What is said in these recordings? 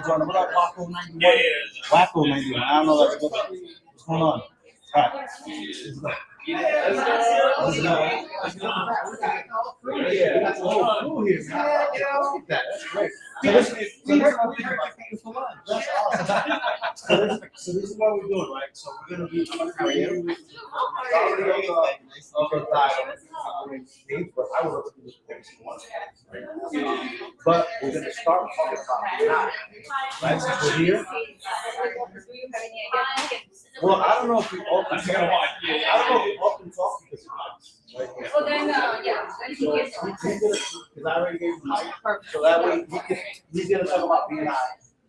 guys joining. What up, Wacko 91? Yeah. Wacko 91. I don't know that's good. What's going on? All right. So this is what we're doing, right? So we're gonna be but we're gonna start talking about right? Since we're here. Well, I don't know if we all can talk. I don't know if we all can talk because well, then, yeah. So because I already gave him mic, so that way he's gonna talk about BNI,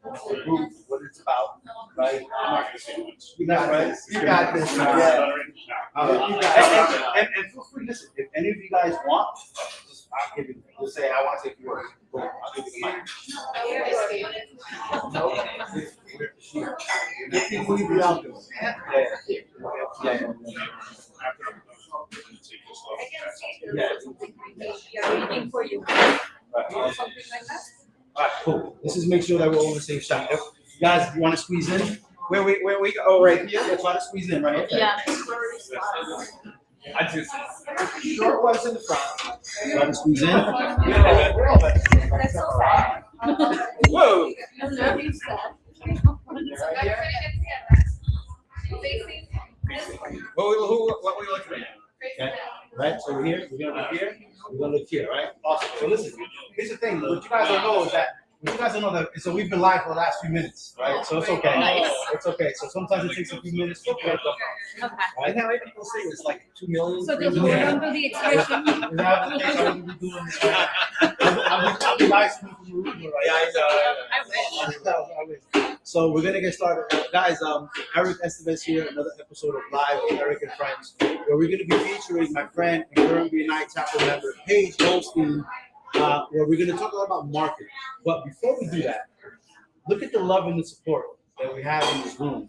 the group, what it's about, right? I'm not gonna say much. You got this. You got this. Yeah. And feel free. Listen, if any of you guys want, I'll give you. Just say I want to say a few words. I'll give you the mic. Waiting for you. Something like that. All right, cool. Let's just make sure that we're all in the same shot. You guys want to squeeze in? Where we go? Oh, right here. Yeah, try to squeeze in right here. Yeah. I just short ones in the front. Try to squeeze in. That's so sad. Whoa. What we looking at? Okay. Right. So we're here. We're gonna be here. We're gonna look here. Right. Awesome. So listen. Here's the thing. What you guys don't know is that. So we've been live for the last few minutes, right? So it's okay. Nice. It's okay. So sometimes it takes a few minutes to get up. Okay. Right? How many people say it's like 2 million? So the remember the expression. Is that the case? I wouldn't be doing this. I'll be live streaming from the room, right? Yeah, I wish. So we're gonna get started, guys. Eric Estevez here, another episode of Live with Eric and Friends, where we're gonna be featuring my friend and current BNI chapter member Paige Goldstein, where we're gonna talk a lot about marketing. But before we do that, look at the love and the support that we have in this room.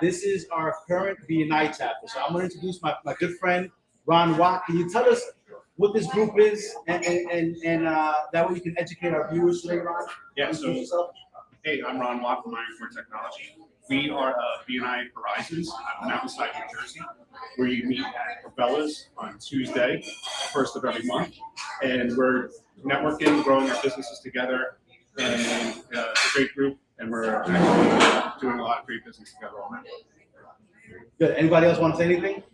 This is our current BNI chapter. So I'm gonna introduce my good friend Ron Watt. Can you tell us what this group is, and that way you can educate our viewers today, Ron? Yeah. So. Hey, I'm Ron Watt from Iron Core Technology. We are BNI Horizons out of Mountainside, New Jersey, where you meet at Cabela's on Tuesday, first of every month. And we're networking, growing our businesses together, and it's a great group, and we're actually doing a lot of great business together on that. Good. Anybody else want to say anything?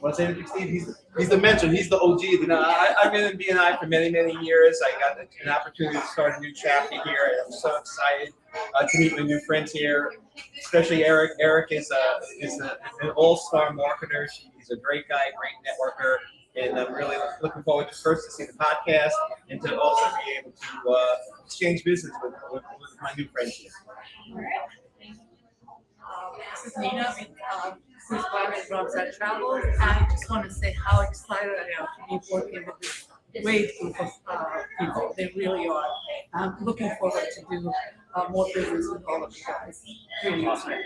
Want to say anything, Steve? He's the mentor. He's the OG. No, I've been in BNI for many, many years. I got an opportunity to start a new chapter here. I'm so excited to meet my new friends here, especially Eric. Eric is an all-star marketer. He's a great guy, great networker, and I'm really looking forward to first to see the podcast and to also be able to exchange business with my new friends here. This is Nina with Private Jobs at Travel. I just want to say how excited I am to be working with this great group of people. They really are. I'm looking forward to do more business with all of you guys. Really excited.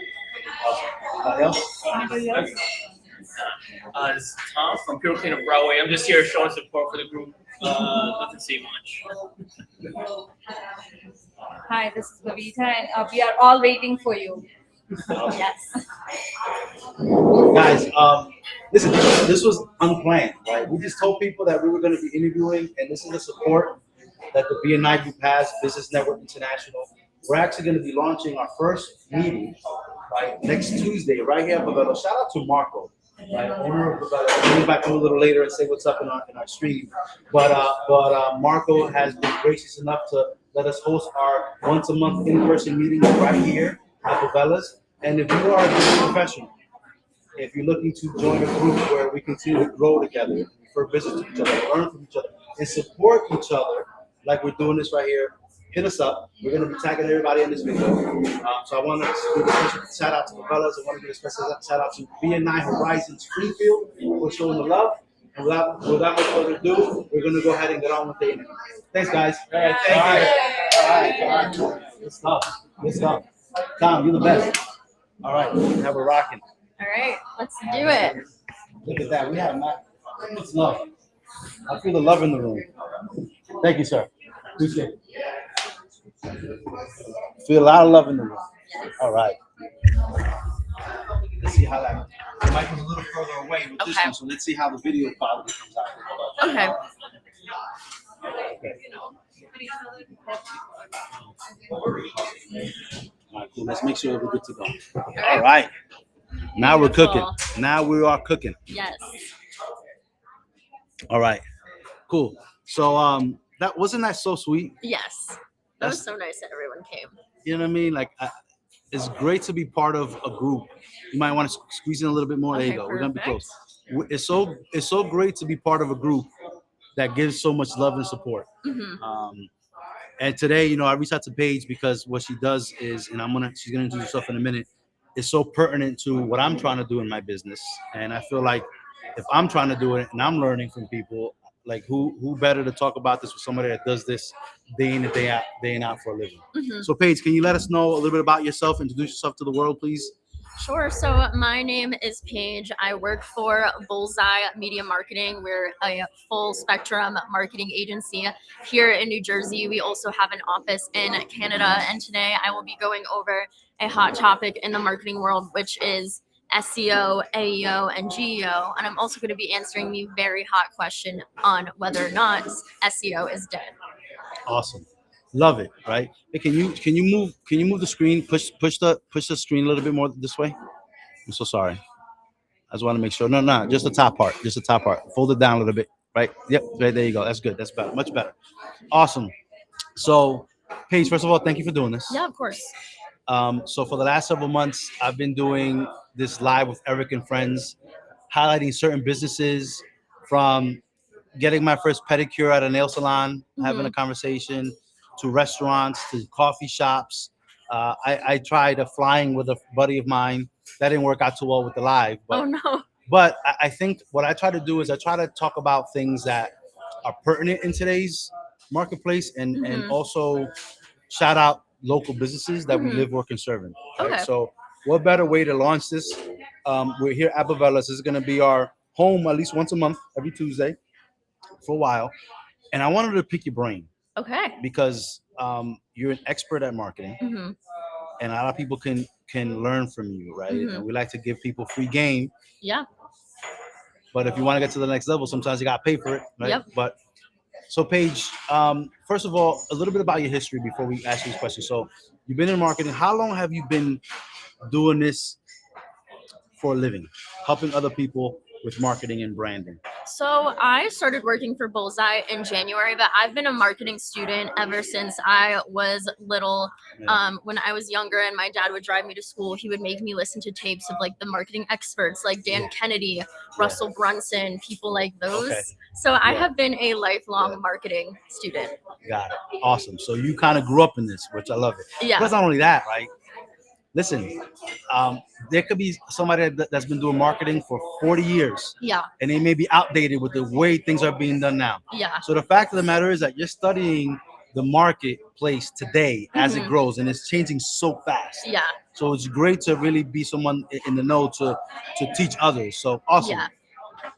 Anybody else? This is Tom from Pure Clean of Broadway. I'm just here showing support for the group. Nothing to say much. Hi, this is Bhavita, and we are all waiting for you. Yes. Guys, listen, this was unplanned, right? We just told people that we were going to be interviewing, and this is the support that the BNI Group has, Business Network International. We're actually going to be launching our first meeting, right, next Tuesday, right here at Bavella. Shout out to Marco, right, owner of Bavella. I'll be back a little later and say what's up in our stream. But Marco has been gracious enough to let us host our once-a-month in-person meeting right here at Bavella's. And if you are a business professional, if you're looking to join a group where we continue to grow together, refer business to each other, learn from each other, and support each other, like we're doing this right here, hit us up. We're going to be tagging everybody in this video. So I want to give a special shout out to Bavella's. I want to give a special shout out to BNI Horizons Springfield for showing the love. And without much further ado, we're going to go ahead and get on with the interview. Thanks, guys. All right, thank you. All right. Good stuff. Good stuff. Tom, you're the best. All right, now we're rocking. All right, let's do it. Look at that. We have much love. I feel the love in the room. Thank you, sir. Appreciate it. Feel a lot of love in the room. All right. Let's see how that. The mic was a little further away with this Okay. one, so let's see how the video quality comes out. Okay. All right, cool. Let's make sure we're good to go. All right. Now we're cooking. Beautiful. Now we are cooking. Yes. All right. Cool. So that wasn't that so sweet. Yes. That was so nice that everyone came. You know what I mean? Like it's great to be part of a group. You might want to squeeze in a little bit more. There you Okay, go. We're gonna be perfect. close. It's so great to be part of a group that gives so much love and support. Mhm. And today, you know, I reached out to Paige because what she does is, and she's gonna introduce herself in a minute, is so pertinent to what I'm trying to do in my business. And I feel like if I'm trying to do it and I'm learning from people, like who better to talk about this with somebody that does this day in and day out for a living. Mhm. So Paige, can you let us know a little bit about yourself, introduce yourself to the world, please? Sure. So my name is Paige. I work for Bullseye Media Marketing. We're a full spectrum marketing agency here in New Jersey. We also have an office in Canada. And today I will be going over a hot topic in the marketing world, which is SEO, AEO, and GEO. And I'm also going to be answering the very hot question on whether or not SEO is dead. Awesome. Love it, right? Hey, can you move the screen? Push the screen a little bit more this way. I'm so sorry. I just want to make sure. No, just the top part. Just the top part. Fold it down a little bit. Right? Yep. Right there you go. That's good. That's better. Much better. Awesome. So, Paige, first of all, thank you for doing this. Yeah, of course. So for the last several months, I've been doing this live with Eric and friends, highlighting certain businesses, from getting my first pedicure at a nail salon, having a conversation, to restaurants, to coffee shops. I tried a flying with a buddy of mine. That didn't work out too well with the live. But, Oh no. But I think what I try to do is I try to talk about things that are pertinent in today's marketplace, and also shout out local businesses that we live, work, and serve in. Right? Okay. So what better way to launch this? We're here at Bavelas. This is going to be our home at least once a month, every Tuesday, for a while. And I wanted to pick your brain Okay. because you're an expert at marketing, hmm and a lot of people can learn from you, right? And we like to give people free game. Yeah. But if you want to get to the next level, sometimes you got to pay for it, right? Yep. But so Paige, first of all, a little bit about your history before we ask you these questions. So you've been in marketing. How long have you been doing this for a living, helping other people with marketing and branding? So I started working for Bullseye in January, but I've been a marketing student ever since I was little. When I was younger and my dad would drive me to school, he would make me listen to tapes of like the marketing experts like Dan Kennedy, Russell Brunson, people like those. Okay. So I have been a lifelong marketing student. Got it. Awesome. So you kind of grew up in this, which I love it. Yeah. But not only that, right? Listen, there could be somebody that's been doing marketing for 40 years, Yeah. and they may be outdated with the way things are being done now. Yeah. So the fact of the matter is that you're studying the marketplace today as it grows, and it's changing so fast. Yeah. So it's great to really be someone in the know to teach others. So awesome. Yeah.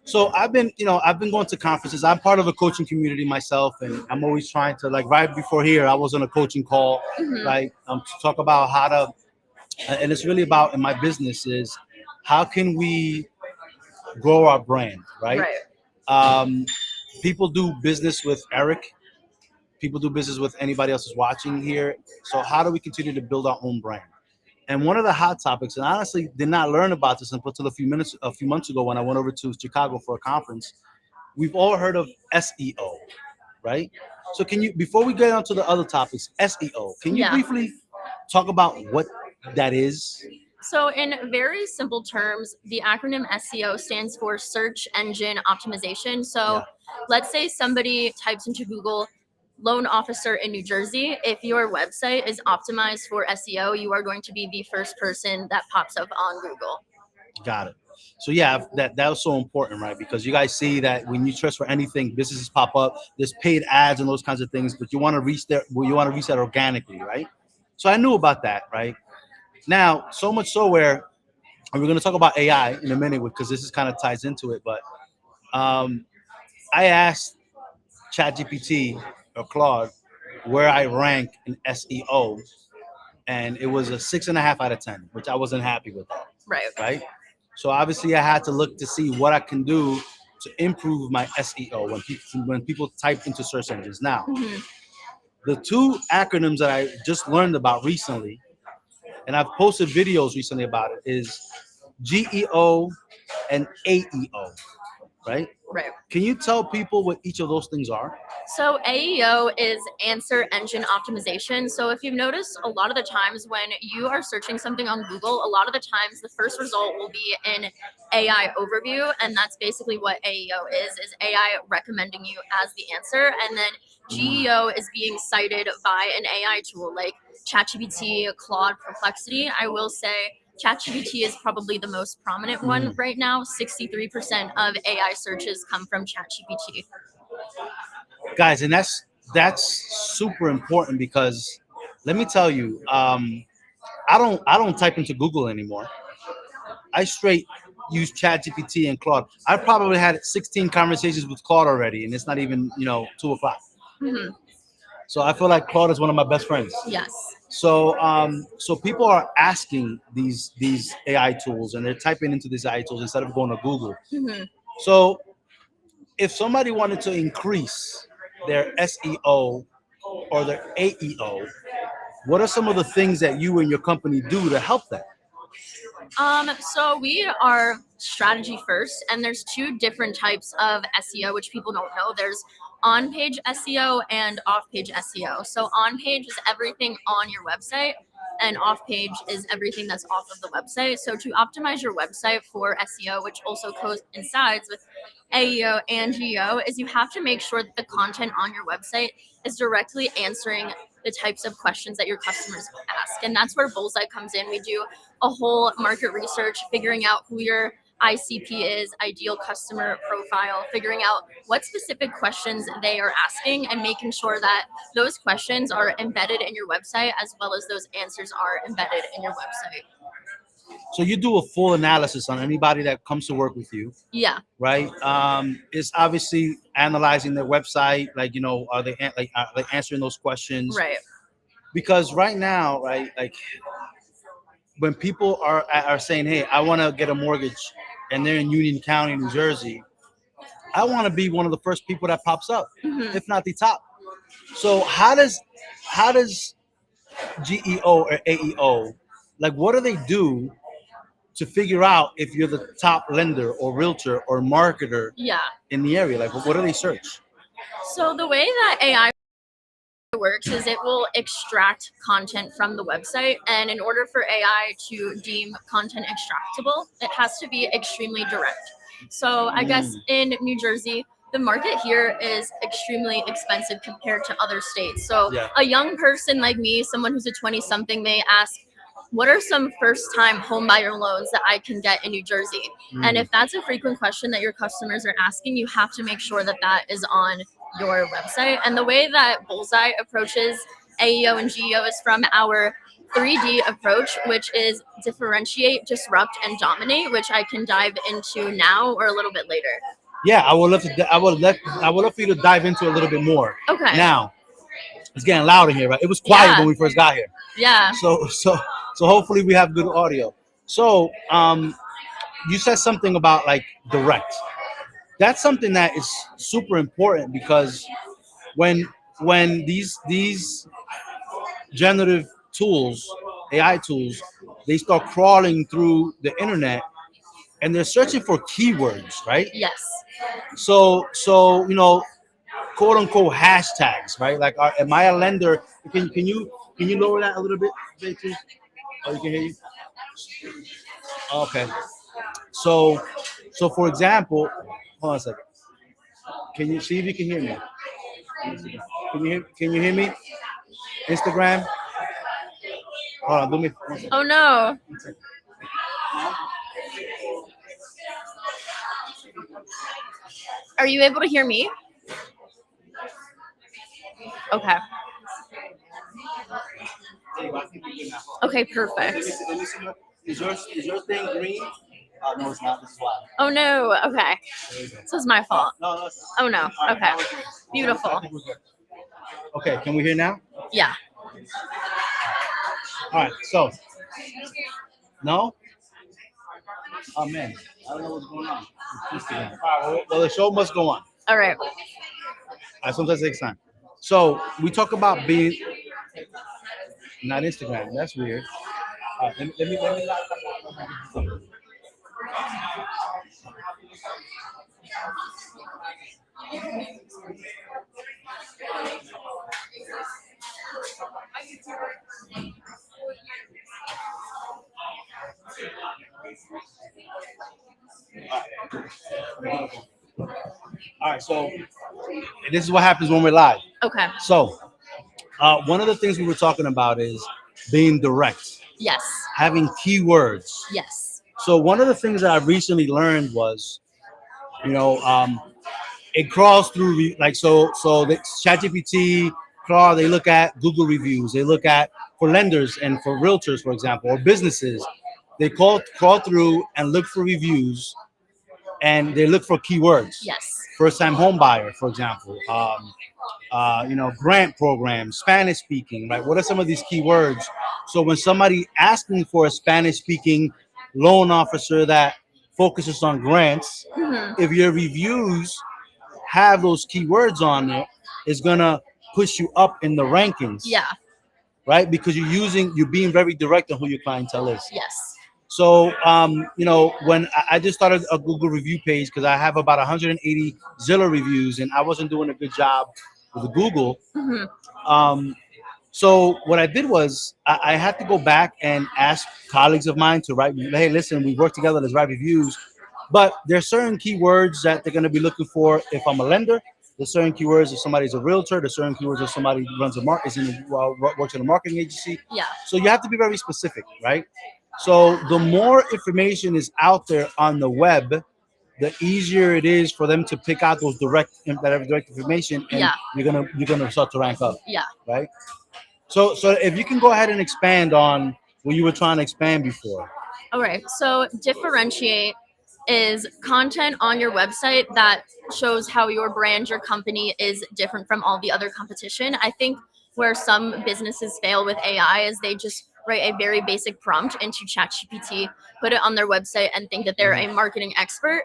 So I've been going to conferences. I'm part of a coaching community myself, and I'm always trying to, like, right before here, I was on a coaching call, like, to talk about how to, and it's really about, in my business, is how can we grow our brand, right? People do business with Eric. People do business with anybody else who's watching here. So how do we continue to build our own brand? And one of the hot topics, and I honestly did not learn about this until a few months ago when I went over to Chicago for a conference. We've all heard of SEO, right? So can you, before we get on to the other topics, SEO, can you briefly talk about what that is? So in very simple terms, the acronym SEO stands for Search Engine Optimization. So let's say somebody types into Google, loan officer in New Jersey. If your website is optimized for SEO, you are going to be the first person that pops up on Google. Got it. So yeah, that was so important, right? Because you guys see that when you search for anything, businesses pop up. There's paid ads and those kinds of things, but you want to reach that. Well, you want to reach that organically, right? So I knew about that, right? Now, so much so where, and we're going to talk about AI in a minute because this is kind of ties into it. But I asked ChatGPT or Claude, where I rank in SEO, and it was a 6.5 out of 10, which I wasn't happy with that. Right. Right. So obviously, I had to look to see what I can do to improve my SEO when people type into search engines. Now, Mhm. the two acronyms that I just learned about recently, and I've posted videos recently about it, is GEO and AEO, right? Right. Can you tell people what each of those things are? So AEO is answer engine optimization. So if you've noticed, a lot of the times when you are searching something on Google, a lot of the times the first result will be an AI overview, and that's basically what AEO is AI recommending you as the answer. And then GEO is being cited by an AI tool like ChatGPT, Claude, Perplexity. I will say ChatGPT is probably the most prominent one right now. 63% of AI searches come from ChatGPT. Guys, and that's super important because let me tell you, I don't type into Google anymore. I straight use ChatGPT and Claude. I've probably had 16 conversations with Claude already, and it's not even 2 o'clock. Mhm. So I feel like Claude is one of my best friends. Yes. So people are asking these AI tools, and they're typing into these AI tools instead of going to Google. Mhm. So if somebody wanted to increase their SEO or their AEO, what are some of the things that you and your company do to help that? So we are strategy first, and there's two different types of SEO, which people don't know. There's on-page SEO and off-page SEO. So on-page is everything on your website, and off-page is everything that's off of the website. So to optimize your website for SEO, which also coincides with AEO and GEO, is you have to make sure that the content on your website is directly answering the types of questions that your customers ask. And that's where Bullseye comes in. We do a whole market research, figuring out who your ICP is, ideal customer profile, figuring out what specific questions they are asking, and making sure that those questions are embedded in your website as well as those answers are embedded in your website. So you do a full analysis on anybody that comes to work with you, Yeah. right? It's obviously analyzing their website, are they answering those questions? Right. Because right now, right, like when people are saying, "Hey, I want to get a mortgage," and they're in Union County, New Jersey, I want to be one of the first people that pops up, Mhm. if not the top. So how does GEO or AEO, like, what do they do to figure out if you're the top lender or realtor or marketer Yeah. in the area? Like, what do they search? So the way that AI works is it will extract content from the website, and in order for AI to deem content extractable, it has to be extremely direct. So I guess in New Jersey, the market here is extremely expensive compared to other states. So Yeah. a young person like me, someone who's a 20 something, may ask, what are some first time home buyer loans that I can get in New Jersey? And if that's a frequent question that your customers are asking, you have to make sure that that is on your website. And the way that Bullseye approaches AEO and GEO is from our 3D approach, which is differentiate, disrupt, and dominate, which I can dive into now or a little bit later. Yeah, I would love to. I would love for you to dive into a little bit more. Okay. Now, it's getting loud in here, right? It was quiet Yeah. when we first got here. Yeah. So hopefully we have good audio. So you said something about like direct. That's something that is super important because when these generative tools, AI tools, they start crawling through the internet and they're searching for keywords, right? Yes. So quote unquote hashtags, right? Like, am I a lender? Can you lower that a little bit, JT? Oh, you can hear you. Okay. So for example, hold on a second. Can you see if you can hear me? Can you hear me? Instagram. Hold on, do me. Oh no. Are you able to hear me? Okay. Okay, perfect. Is your thing green? No, it's not. This is why. Oh no. Okay. This is my fault. No. Oh no. Okay. Beautiful. Okay, can we hear now? Yeah. All right, so no. Oh man, I don't know what's going on. All right, well, the show must go on. All right. Sometimes it takes time. So we talk about being not Instagram. That's weird. Let me. All right, so this is what happens when we're live. Okay. So one of the things we were talking about is being direct, Yes. having keywords. Yes. So one of the things that I recently learned was, it crawls through so the ChatGPT, Claude, they look at Google reviews, they look at for lenders and for realtors, for example, or businesses, they crawl through and look for reviews, and they look for keywords. Yes. First-time home buyer, for example, grant programs, Spanish speaking, right? What are some of these keywords? So when somebody asking for a Spanish speaking loan officer that focuses on grants, if your reviews have those keywords on it, it's gonna push you up in the rankings. Yeah. Right? Because you're being very direct on who your clientele is. Yes. So, when I just started a Google review page because I have about 180 Zillow reviews and I wasn't doing a good job with the Google. So what I did was I had to go back and ask colleagues of mine to write, hey, listen, we work together, let's write reviews. But there's certain keywords that they're going to be looking for if I'm a lender. There's certain keywords if somebody's a realtor. There's certain keywords if somebody runs works in a marketing agency. Yeah. So you have to be very specific, right? So the more information is out there on the web, the easier it is for them to pick out those direct information, and you're gonna start to rank up. Yeah. Right. So if you can go ahead and expand on what you were trying to expand before. All right. So differentiate is content on your website that shows how your brand, your company is different from all the other competition. I think where some businesses fail with AI is they just write a very basic prompt into ChatGPT, put it on their website, and think that they're a marketing expert.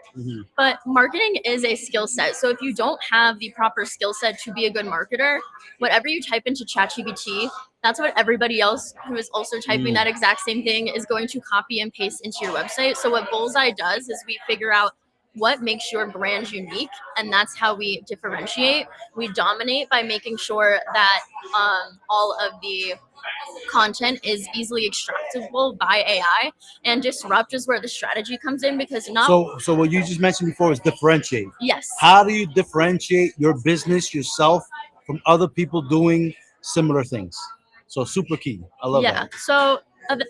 But marketing is a skill set. So if you don't have the proper skill set to be a good marketer, whatever you type into ChatGPT, that's what everybody else who is also typing that exact same thing is going to copy and paste into your website. So what Bullseye does is we figure out what makes your brand unique, and that's how we differentiate. We dominate by making sure that all of the content is easily extractable by AI, and disrupt is where the strategy comes in, because So what you just mentioned before is differentiate. Yes. How do you differentiate your business, yourself, from other people doing similar things? So super key. I love that. So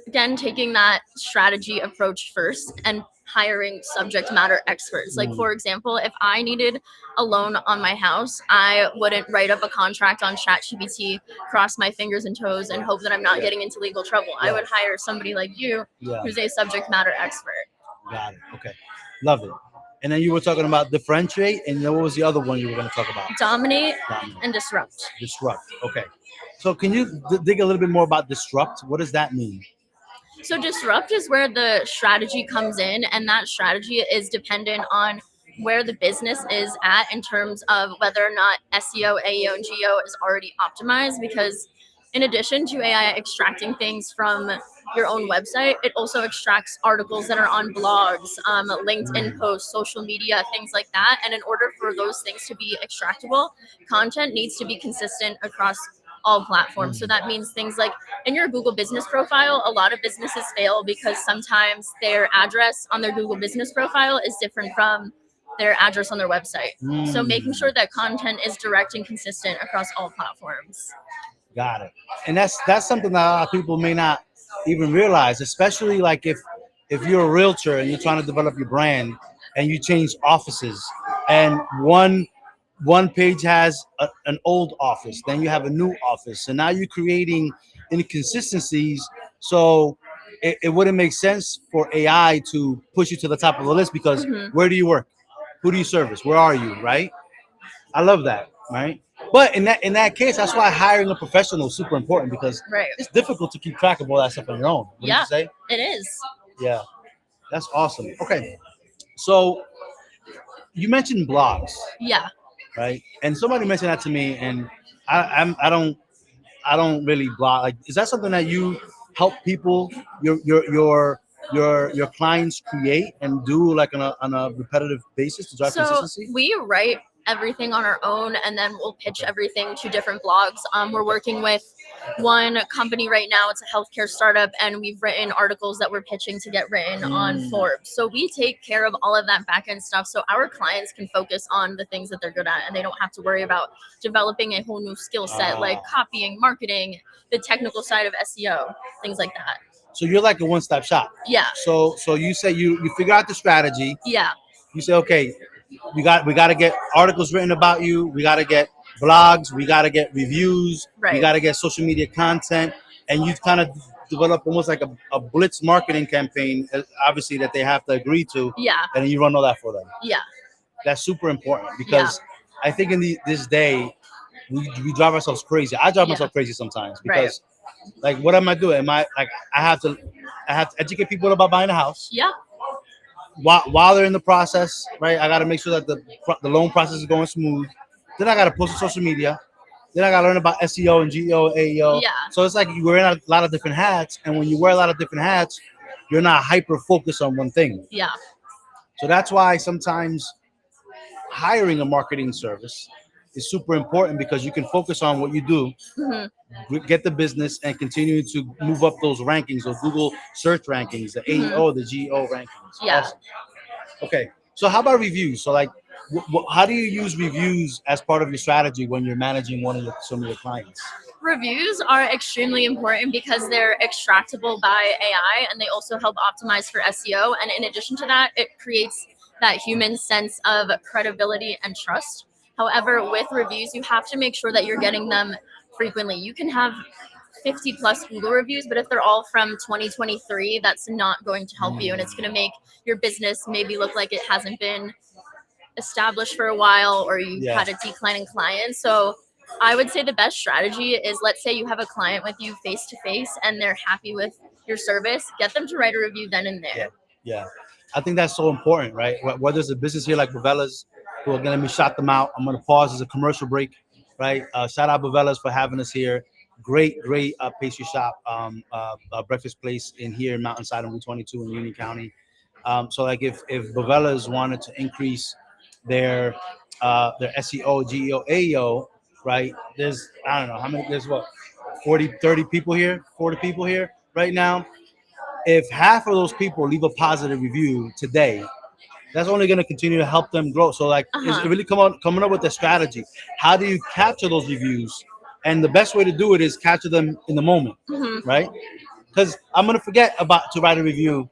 again, taking that strategy approach first and hiring subject matter experts. Like, for example, if I needed a loan on my house, I wouldn't write up a contract on ChatGPT, cross my fingers and toes, and hope that I'm not getting into legal trouble. I would hire somebody like you who's a subject matter expert. Got it. Okay. Love it. And then you were talking about differentiate, and then what was the other one you were going to talk about? Dominate and disrupt. Disrupt. Okay. So can you dig a little bit more about disrupt? What does that mean? So disrupt is where the strategy comes in, and that strategy is dependent on where the business is at in terms of whether or not SEO, AEO, and GEO is already optimized. Because in addition to AI extracting things from your own website, it also extracts articles that are on blogs, LinkedIn posts, social media, things like that. And in order for those things to be extractable, content needs to be consistent across all platforms. So that means things like in your Google business profile, a lot of businesses fail because sometimes their address on their Google business profile is different from their address on their website. So making sure that content is direct and consistent across all platforms. Got it. And that's something that a lot of people may not even realize, especially like if you're a realtor and you're trying to develop your brand and you change offices, and one page has an old office, then you have a new office, and now you're creating inconsistencies. So it wouldn't make sense for AI to push you to the top of the list, because where do you work? Who do you service? Where are you? Right? I love that. Right? But in that case, that's why hiring a professional is super important because Right. it's difficult to keep track of all that stuff on your own. What did Yeah. you say? It is. Yeah, that's awesome. Okay, so you mentioned blogs, Yeah. right? And somebody mentioned that to me, and I don't really blog. Like, is that something that you help people, your clients create and do like on a repetitive basis to drive So consistency? we write everything on our own, and then we'll pitch everything to different blogs. We're working with one company right now. It's a healthcare startup, and we've written articles that we're pitching to get written on Forbes. So we take care of all of that back end stuff, so our clients can focus on the things that they're good at, and they don't have to worry about developing a whole new skill set like copying, marketing, the technical side of SEO, things like that. So you're like a one-stop shop. Yeah. So you say you figure out the strategy. Yeah. You say, okay, we got to get articles written about you. We got to get blogs. We got to get reviews. Right. We got to get social media content, and you kind of develop almost like a blitz marketing campaign, obviously that they have to agree to. Yeah. And then you run all that for them. Yeah. That's super important because I think in this day we drive ourselves crazy. I drive myself crazy sometimes because like, what am I doing? Am I like I have to educate people about buying a house. Yeah. While they're in the process, right? I got to make sure that the loan process is going smooth. Then I got to post on social media. Then I got to learn about SEO and GEO AEO. Yeah. So it's like you wear a lot of different hats, and when you wear a lot of different hats, you're not hyper focused on one thing. Yeah. So that's why sometimes hiring a marketing service is super important because you can focus on what you do, get the business, and continue to move up those rankings, those Google search rankings, the AEO, the GEO rankings. Yeah. Awesome. Okay. So how about reviews? So like, how do you use reviews as part of your strategy when you're managing some of your clients? Reviews are extremely important because they're extractable by AI, and they also help optimize for SEO. And in addition to that, it creates that human sense of credibility and trust. However, with reviews, you have to make sure that you're getting them frequently. You can have 50 plus Google reviews, but if they're all from 2023, that's not going to help you. And it's going to make your business maybe look like it hasn't been established for a while, or you've had a decline in clients. So I would say the best strategy is, let's say you have a client with you face to face and they're happy with your service, get them to write a review then and there. Yeah. I think that's so important, right? Whether it's a business here like Bovella's, who are going to let me shout them out. I'm going to pause as a commercial break, right? Shout out Bovella's for having us here. Great pastry shop, breakfast place here in Mountainside and Route 22 in Union County. So like if Bovella's wanted to increase their SEO, GEO, AEO, right? There's, I don't know how many, there's what, 40 people here right now. If half of those people leave a positive review today, that's only going to continue to help them grow. So like, it's really coming up with a strategy. How do you capture those reviews? And the best way to do it is capture them in the moment, right? Because I'm going to forget to write a review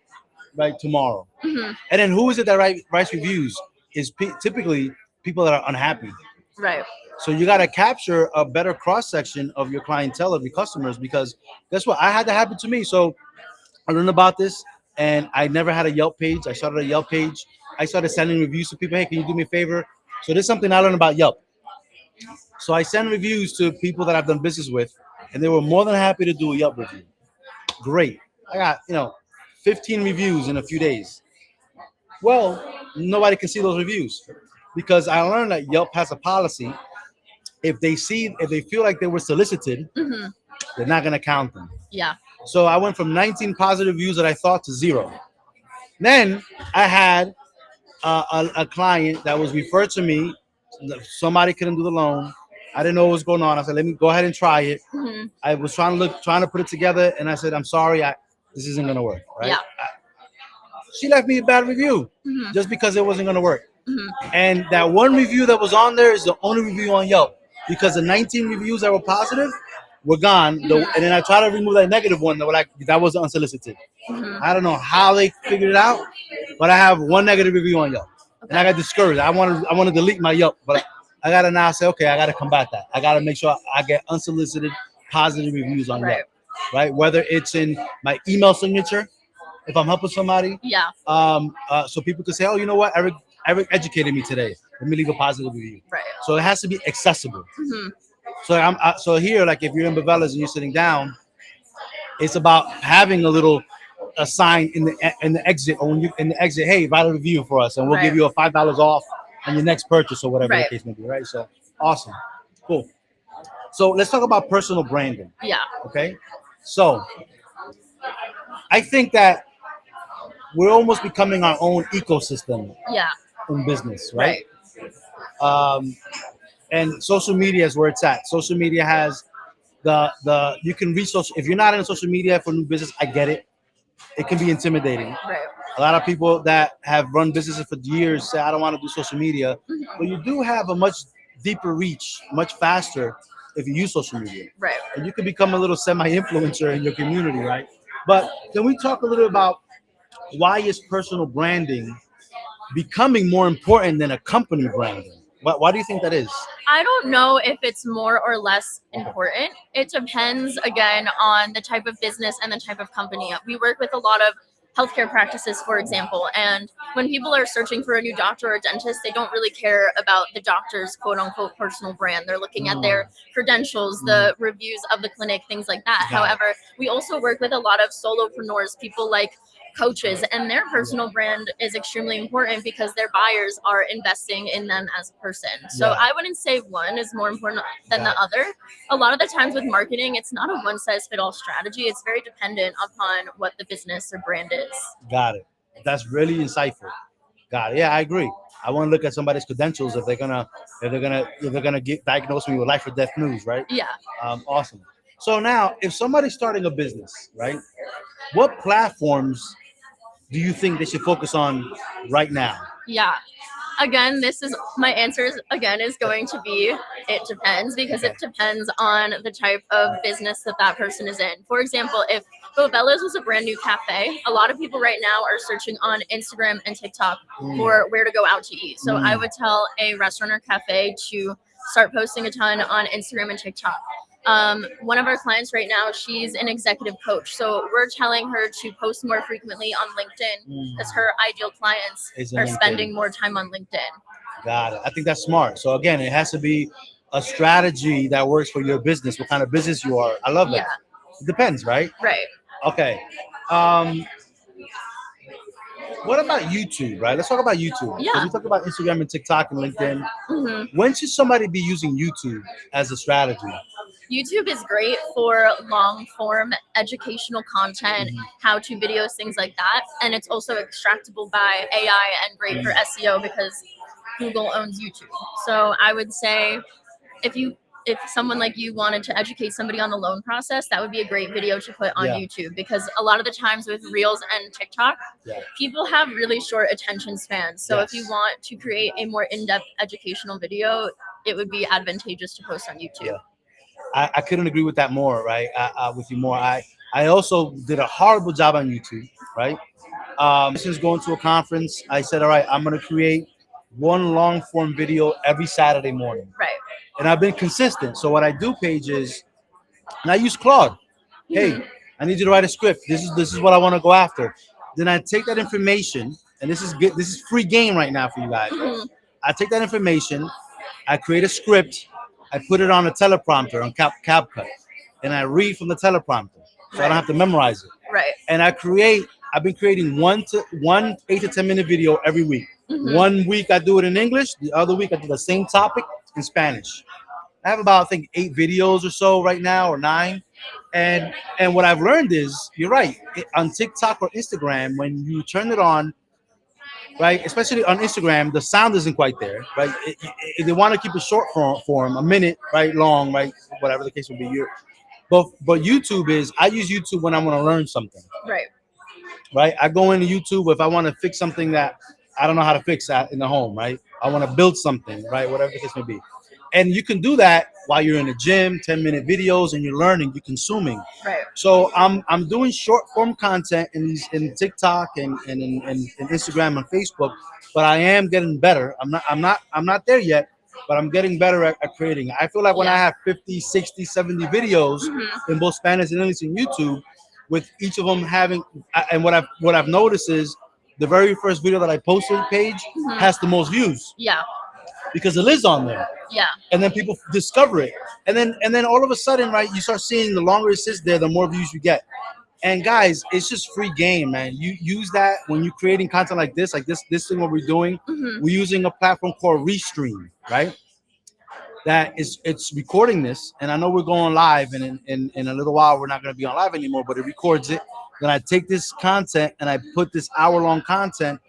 right tomorrow. And then who is it that writes reviews? Is typically people that are unhappy. Right. So you got to capture a better cross-section of your clientele, of your customers, because guess what? I had that happen to me. So I learned about this, and I never had a Yelp page. I started a Yelp page. I started sending reviews to people. Hey, can you do me a favor? So this is something I learned about Yelp. So I send reviews to people that I've done business with, and they were more than happy to do a Yelp review. Great. I got, 15 reviews in a few days. Well, nobody can see those reviews because I learned that Yelp has a policy. If they feel like they were solicited, they're not going to count them. Yeah. So I went from 19 positive reviews that I thought to 0. Then I had a client that was referred to me. Somebody couldn't do the loan. I didn't know what was going on. I said, let me go ahead and try it. I was trying to put it together, and I said, I'm sorry, this isn't going to work. Right? Yeah. She left me a bad review just because it wasn't going to work. And that one review that was on there is the only review on Yelp, because the 19 reviews that were positive were gone. And then I tried to remove that negative one. They were like, that was unsolicited. I don't know how they figured it out, but I have one negative review on Yelp. And I got discouraged. I want to delete my Yelp, but I got to now say, okay, I got to combat that. I got to make sure I get unsolicited positive reviews on Yelp, right? Whether it's in my email signature, if I'm helping somebody. Yeah. So people can say, oh, you know what, Eric Eric educated me today. Let me leave a positive review. Right. So it has to be accessible. Hmm. So so here, like if you're in Bavella's and you're sitting down, it's about having a sign in the exit, or when you in the exit, hey, write a review for us, and we'll give Right. you a $5 off on your next purchase or whatever Right. the case may be. Right. So awesome, cool. So let's talk about personal branding. Yeah. Okay. So I think that we're almost becoming our own ecosystem Yeah. in business, right? And social media is where it's at. Social media has the you can reach social. If you're not in social media for new business, I get it. It can be intimidating. Right. A lot of people that have run businesses for years say, I don't want to do social media. But you do have a much deeper reach, much faster if you use social media. Right. And you can become a little semi-influencer in your community, right? But can we talk a little about why is personal branding becoming more important than a company branding? Why do you think that is? I don't know if it's more or less important. It depends, again, on the type of business and the type of company. We work with a lot of healthcare practices, for example, and when people are searching for a new doctor or dentist, they don't really care about the doctor's quote unquote personal brand. They're looking at their credentials, the reviews of the clinic, things like that. Got it. However, we also work with a lot of solopreneurs, people like coaches, and their personal brand is extremely important because their buyers are investing in them as a person. So Yeah. I wouldn't say one is more important than Got the other. A lot of the times with marketing, it's not a one size fit all strategy. It's very dependent upon what the business or brand is. Got it. That's really insightful. Got it. Yeah, I agree. I want to look at somebody's credentials if they're gonna get diagnosed me with life or death news, right? Yeah. Awesome. So now, if somebody's starting a business, right, what platforms do you think they should focus on right now? Yeah. Again, this is my answer is going to be it depends, because it depends on the type of business that person is in. For example, if Bovella's was a brand new cafe, a lot of people right now are searching on Instagram and TikTok for where to go out to eat. So I would tell a restaurant or cafe to start posting a ton on Instagram and TikTok. One of our clients right now, she's an executive coach. So we're telling her to post more frequently on LinkedIn because her ideal clients Is are on LinkedIn. spending more time on LinkedIn. Got it. I think that's smart. So again, it has to be a strategy that works for your business, what kind of business you are. I love that. Yeah. It depends, right? Right. Okay. What about YouTube, right? Let's talk about YouTube. Yeah. So we talk about Instagram and TikTok and LinkedIn. Hmm. When should somebody be using YouTube as a strategy? YouTube is great for long form educational content, how-to videos, things like that. And it's also extractable by AI and great for SEO because Google owns YouTube. So I would say if someone like you wanted to educate somebody on the loan process, that would be a great video to put on Yeah. YouTube, because a lot of the times with Reels and TikTok, Yeah. people have really short attention spans. So if Yes. you want to create a more in-depth educational video, it would be advantageous to post on YouTube. Yeah. I couldn't agree with that more, right? With you more. I also did a horrible job on YouTube, right? Since going to a conference, I said, all right, I'm gonna create one long form video every Saturday morning. Right. And I've been consistent. So what I do, Paige, is, and I use Claude. Hey, I need you to write a script. This is what I want to go after. Then I take that information, and this is good. This is free game right now for you guys. I take that information, I create a script, I put it on a teleprompter on CapCut, and I read from the teleprompter, so I don't have to memorize it. Right. And I've been creating one 8 to 10 minute video every week. 1 week I do it in English, the other week I do the same topic in Spanish. I have about, I think, 8 videos or so right now, or 9. And what I've learned is, you're right, on TikTok or Instagram, when you turn it on, right, especially on Instagram, the sound isn't quite there, right? They want to keep it short form, a minute, right, long, right, whatever the case would be. But YouTube is, I use YouTube when I want to learn something. Right. Right? I go into YouTube if I want to fix something that I don't know how to fix in the home, right? I want to build something, right? Whatever the case may be. And you can do that while you're in the gym, 10-minute videos, and you're learning, you're consuming. Right. So I'm doing short form content in TikTok and in Instagram and Facebook, but I am getting better. I'm not there yet, but I'm getting better at creating. I feel like when I have 50, 60, 70 videos in both Spanish and English and YouTube, with each of them having, and what I've noticed is the very first video that I posted page Mhm. has the most views Yeah. because it lives on there. Yeah. And then people discover it. And then all of a sudden, right, you start seeing the longer it sits there, the more views you get. And guys, it's just free game, man. You use that when you're creating content like this thing what we're doing. Mhm. We're using a platform called Restream, right? It's recording this, and I know we're going live, and in a little while we're not going to be on live anymore, but it records it. Then I take this content and I put this hour-long content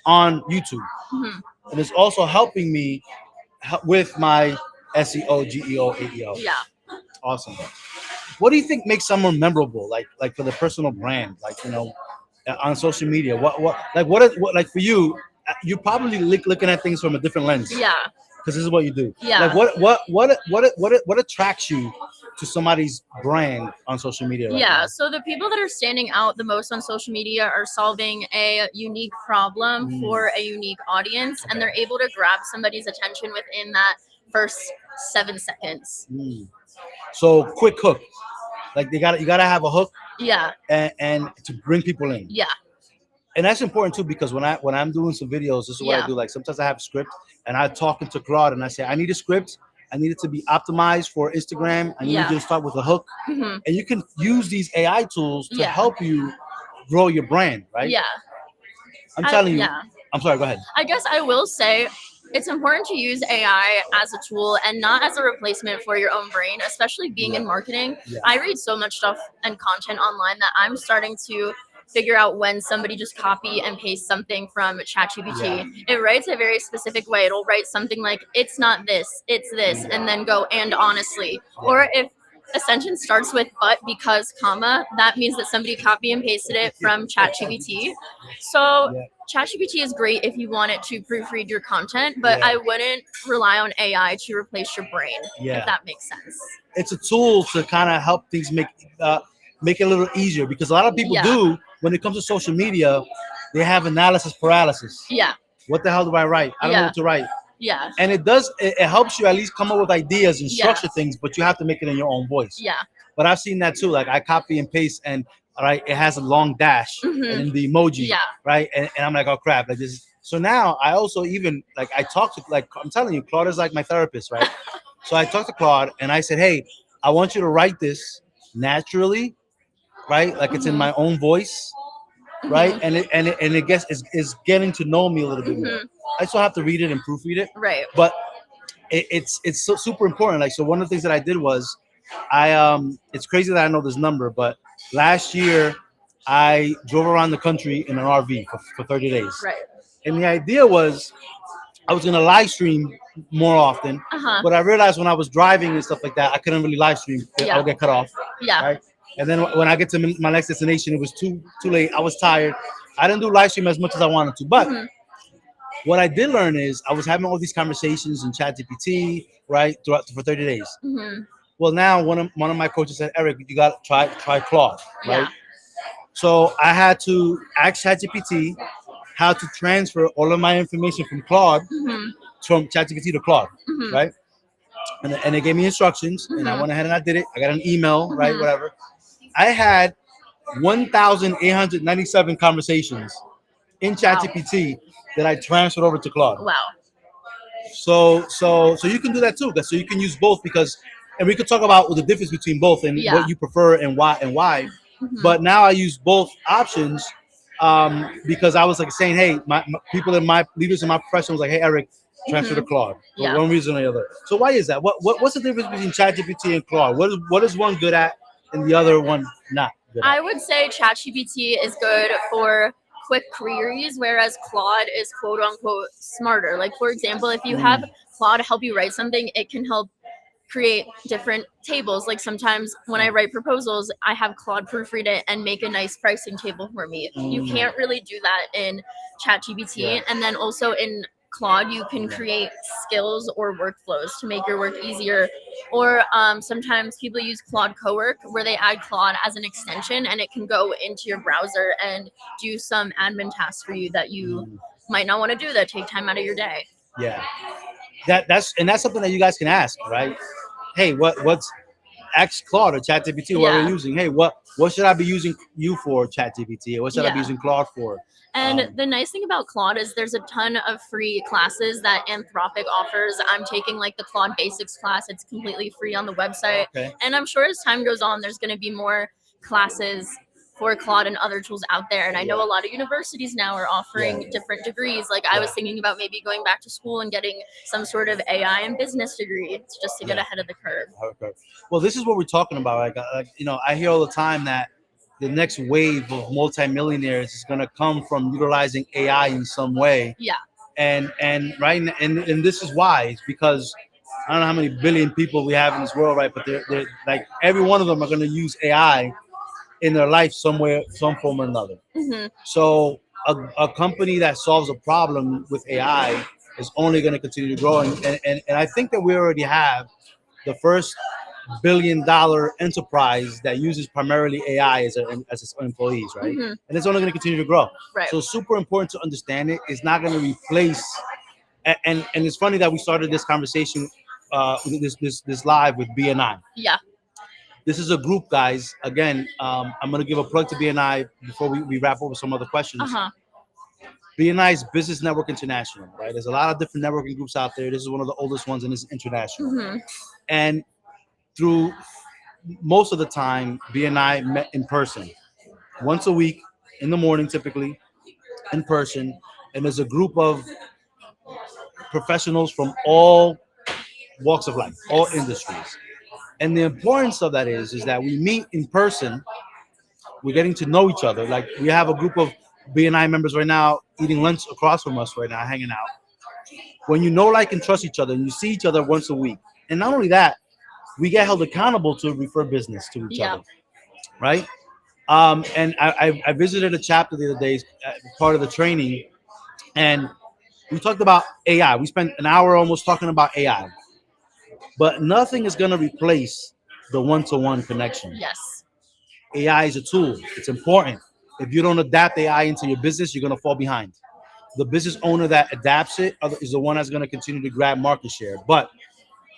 on YouTube, Mhm. and it's also helping me with my SEO, GEO, AEO. Yeah. Awesome. What do you think makes someone memorable, like for the personal brand, like, you know, on social media? What like for you? You're probably looking at things from a different lens. Yeah. Because this is what you do. Yeah. Like what attracts you to somebody's brand on social media? Right Yeah, now? so the people that are standing out the most on social media are solving a unique problem for a unique audience, and they're able to grab somebody's attention within that first 7 seconds. So quick hook, like you gotta have a hook. Yeah. And to bring people in. Yeah. And that's important too, because when I'm doing some videos, this is what I Yeah. do. Like sometimes I have a script and I talk into Claude and I say, I need a script. I need it to be optimized for Instagram. I need Yeah. you to start with a hook. Hmm. And you can use these AI tools to Yeah. help you grow your brand, right? Yeah. I'm telling you. Yeah. I'm sorry, go ahead. I guess I will say it's important to use AI as a tool and not as a replacement for your own brain, especially being in marketing. Yeah. I read so much stuff and content online that I'm starting to figure out when somebody just copy and paste something from ChatGPT. Yeah. It writes a very specific way. It'll write something like, it's not this, it's this, and then go, and honestly. Or if a sentence starts with but, because, comma, that means that somebody copy and pasted it from ChatGPT. So Yeah. ChatGPT is great if you want it to proofread your content, but Yeah. I wouldn't rely on AI to replace your brain, Yeah. if that makes sense. It's a tool to kind of help things make it a little easier, because a lot of people Yeah. do, when it comes to social media, they have analysis paralysis. Yeah. What the hell do I write? I don't know Yeah. what to write. Yeah. And it helps you at least come up with ideas and Yeah. structure things, but you have to make it in your own voice. Yeah. But I've seen that too. Like I copy and paste, and right, it has a long dash Mhm. and then the emoji. Yeah. Right. And I'm like, oh crap. Like this. So now I also even like I talk to, like, I'm telling you, Claude is like my therapist, right? So I talked to Claude and I said, hey, I want you to write this naturally, right? Like it's in my own voice, right? And it gets is getting to know me a little bit more. Mhm. I still have to read it and proofread it, Right. but it's so super important. Like, so one of the things that I did was it's crazy that I know this number, but last year I drove around the country in an RV for 30 days. Right. And the idea was I was gonna live stream more often, Uh-huh. but I realized when I was driving and stuff like that, I couldn't really live stream. Yeah. I would get cut off. Yeah. Right. And then when I get to my next destination, it was too late. I was tired. I didn't do live stream as much as I wanted to. But what I did learn is I was having all these conversations in ChatGPT, right, for 30 days. Mhm. Well, now one of my coaches said, Eric, you got to try Claude, right? Yeah. So I had to ask ChatGPT how to transfer all of my information from Claude, Mhm. from ChatGPT to Claude, Mhm. right? And they gave me instructions, and I Mhm. went ahead and I did it. I got an email, right, Mhm. whatever. I had 1,897 conversations in ChatGPT that I transferred over to Claude. Wow. So you can do that too. So you can use both, because, and we could talk about the difference between both and Yeah. what you prefer and why. Mhm. But now I use both options because I was like saying, hey, my people in my leaders in my profession was like, hey, Eric, transfer to Claude for Yeah. one reason or the other. So why is that? What's the difference between ChatGPT and Claude? What is one good at and the other one not good at? I would say ChatGPT is good for quick queries, whereas Claude is quote unquote smarter. Like, for example, if you have Claude help you write something, it can help create different tables. Like sometimes when I write proposals, I have Claude proofread it and make a nice pricing table for me. You can't really do that in ChatGPT. Yeah. And then also in Claude, you can create skills or workflows to make your work easier. Or sometimes people use Claude Cowork, where they add Claude as an extension, and it can go into your browser and do some admin tasks for you that you might not want to do that take time out of your day. Yeah, that's something that you guys can ask, right? Hey, what's ask Claude or ChatGPT, whoever Yeah. you're using, hey, what should I be using you for, ChatGPT? What should I be Yeah. using Claude for? And the nice thing about Claude is there's a ton of free classes that Anthropic offers. I'm taking like the Claude Basics class. It's completely free on the website. Okay. And I'm sure as time goes on, there's going to be more classes for Claude and other tools out there. And I know a lot of universities now are offering different degrees. Like I was thinking about maybe going back to school and getting some sort of AI and business degree just to get ahead of the curve. Okay. Well, this is what we're talking about. Like, you know, I hear all the time that the next wave of multimillionaires is going to come from utilizing AI in some way. Yeah. And this is why. It's because I don't know how many billion people we have in this world, right? But they're like every one of them are going to use AI in their life somewhere, some form or another. Mm-hmm. So a company that solves a problem with AI is only going to continue to grow. And I think that we already have the first billion-dollar enterprise that uses primarily AI as its employees, right? Mm-hmm. And it's only going to continue to grow. Right. So super important to understand it. It's not going to replace. And it's funny that we started this conversation, this live with BNI. Yeah. This is a group, guys. Again, I'm going to give a plug to BNI before we wrap up with some other questions. Uh-huh. BNI is Business Network International, right? There's a lot of different networking groups out there. This is one of the oldest ones, and it's international. Mm-hmm. And through most of the time, BNI met in person, once a week, in the morning, typically, in person. And there's a group of professionals from all walks of life, all industries. And the importance of that is that we meet in person. We're getting to know each other. Like we have a group of BNI members right now eating lunch across from us right now, hanging out. When you know, like, and trust each other, and you see each other once a week, and not only that, we get held accountable to refer business to each other, right? And I visited a chapter the other day, part of the training, and we talked about AI. We spent an hour almost talking about AI, but nothing is going to replace the one-to-one connection. Yes. AI is a tool. It's important. If you don't adapt AI into your business, you're going to fall behind. The business owner that adapts it is the one that's going to continue to grab market share. But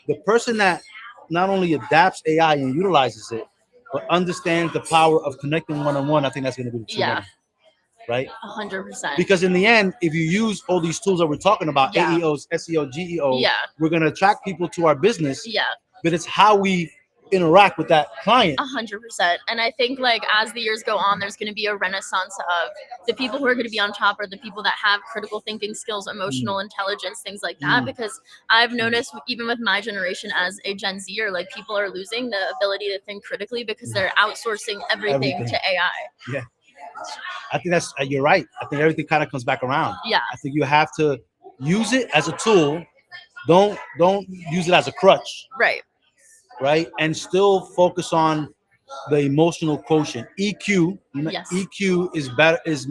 the person that not only adapts AI and utilizes it, but understands the power of connecting one-on-one, I think that's going to be the true winner, right? 100%. Because in the end, if you use all these tools that we're talking about, Yeah. AEOs, SEO, GEO, Yeah. we're going to attract people to our business. Yeah. But it's how we interact with that client. 100%. And I think like as the years go on, there's going to be a renaissance of the people who are going to be on top are the people that have critical thinking skills, emotional intelligence, things like that. Because I've noticed even with my generation as a Gen Zer, like people are losing the ability to think critically because they're outsourcing everything to AI. Yeah. I think that's, you're right. I think everything kind of comes back around. Yeah. I think you have to use it as a tool. Don't use it as a crutch. Right. Right. And still focus on the emotional quotient. EQ. Yes. EQ is better, is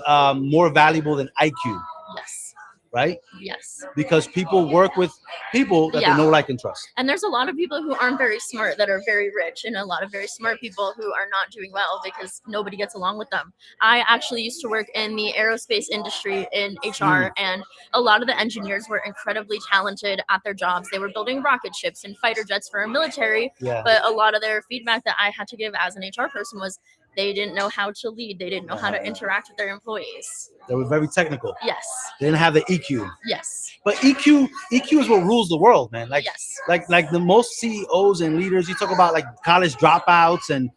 more valuable than IQ. Yes. Right? Yes. Because people work with people that they know, like, and trust. And there's a lot of people who aren't very smart that are very rich, and a lot of very smart people who are not doing well because nobody gets along with them. I actually used to work in the aerospace industry in HR, and a lot of the engineers were incredibly talented at their jobs. They were building rocket ships and fighter jets for our military, but a lot of their feedback that I had to give as an HR person was they didn't know how to lead. They didn't know how to interact with their employees. They were very technical. Yes. They didn't have the EQ. Yes. But EQ is what rules the world, man. Like, yes. like the most CEOs and leaders, you talk about like college dropouts and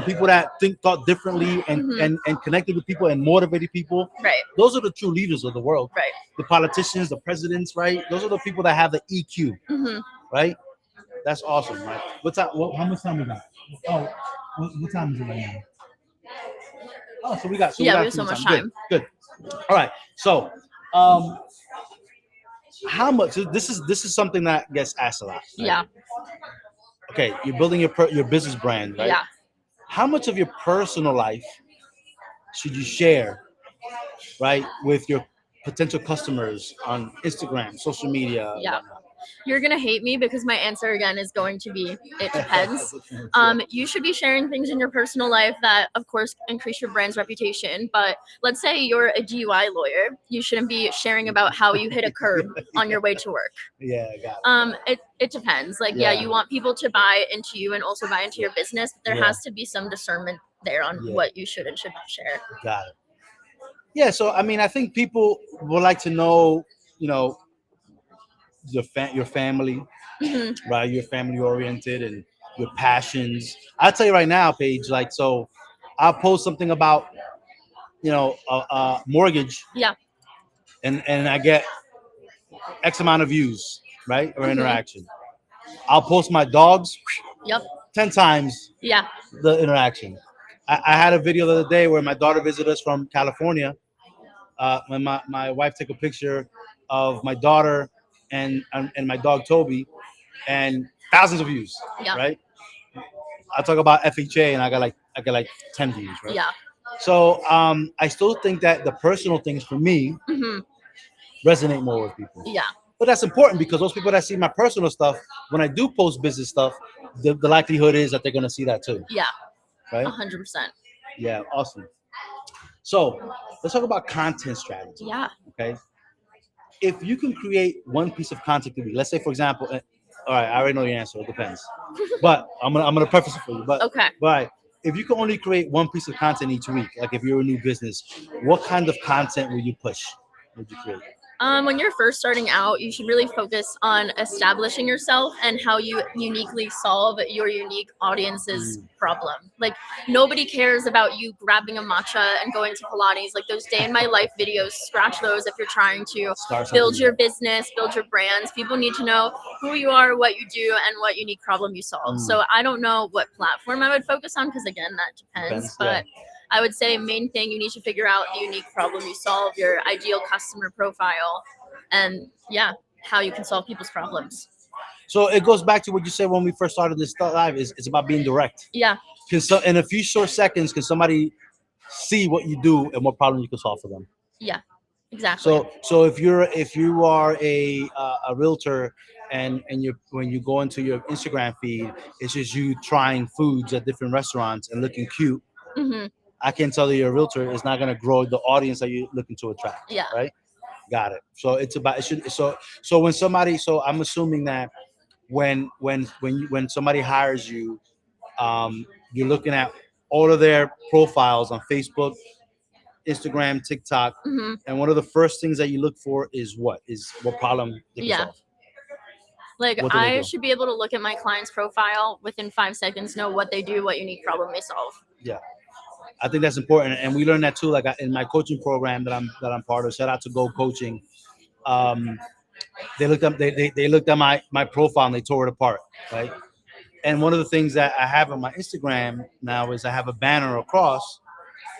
people that thought differently and connected with people and motivated people. Right. Those are the true leaders of the world. Right. The politicians, the presidents, right? Those are the people that have the EQ. Right? That's awesome, right? What's up? How much time we got? Oh, what time is it right now? Oh, so we got we have so much time. Good. All right. So, how much? This is something that gets asked a lot. Right? Yeah. Okay, you're building your business brand, right? Yeah. How much of your personal life should you share, right, with your potential customers on Instagram, social media? Yeah. You're gonna hate me because my answer again is going to be it depends. You should be sharing things in your personal life that, of course, increase your brand's reputation. But let's say you're a DUI lawyer, you shouldn't be sharing about how you hit a curb on your way to work. Yeah, got it. It depends. Like, yeah, Yeah. you want people to buy into you and also buy into your business. But there Yeah. has to be some discernment there on Yeah. what you should and should not share. Got it. Yeah, so I mean, I think people would like to know, you know, your family, Mhm. right? You're family oriented and your passions. I'll tell you right now, Paige. Like, so I'll post something about, you know, a mortgage, Yeah. and I get X amount of views, right, or Mhm. interaction. I'll post my dogs Yep. 10 times Yeah. the interaction. I had a video the other day where my daughter visited us from California. When my wife took a picture of my daughter and my dog Toby, and thousands of views, Yeah. right? I talk about FHA and I got like 10 views, right? Yeah. So I still think that the personal things for me Hmm. resonate more with people. Yeah. But that's important because those people that see my personal stuff, when I do post business stuff, the likelihood is that they're gonna see that too, Yeah. right? 100%. Yeah, awesome. So let's talk about content strategy. Yeah. Okay. If you can create one piece of content to be, let's say for example, all right, I already know your answer. It depends, but I'm gonna preface it for you. Okay. But if you can only create one piece of content each week, like if you're a new business, what kind of content will you push? Would you create? When you're first starting out, you should really focus on establishing yourself and how you uniquely solve your unique audience's problem. Like, nobody cares about you grabbing a matcha and going to Pilates. Like, those day in my life videos, scratch those if you're trying to build your business, build your brands. People need to know who you are, what you do, and what unique problem you solve. So I don't know what platform I would focus on because, again, that depends. But I would say main thing, you need to figure out the unique problem you solve, your ideal customer profile, and yeah, how you can solve people's problems. So it goes back to what you said when we first started this live. It's about being direct. Yeah. In a few short seconds, can somebody see what you do and what problem you can solve for them? Yeah, exactly. So if you are a realtor and when you go into your Instagram feed, it's just you trying foods at different restaurants and looking cute. Hmm. I can tell you a realtor is not going to grow the audience that you're looking to attract. Yeah. Right. Got it. So it's about it should so when somebody I'm assuming that when somebody hires you, you're looking at all of their profiles on Facebook, Instagram, TikTok, Hmm. and one of the first things that you look for is what problem they can solve. Like, What do they I do? should be able to look at my client's profile within 5 seconds, know what they do, what unique problem they solve. Yeah, I think that's important, and we learned that too. Like in my coaching program that I'm part of. Shout out to Go Coaching. They looked at my profile and they tore it apart, right? And one of the things that I have on my Instagram now is I have a banner across,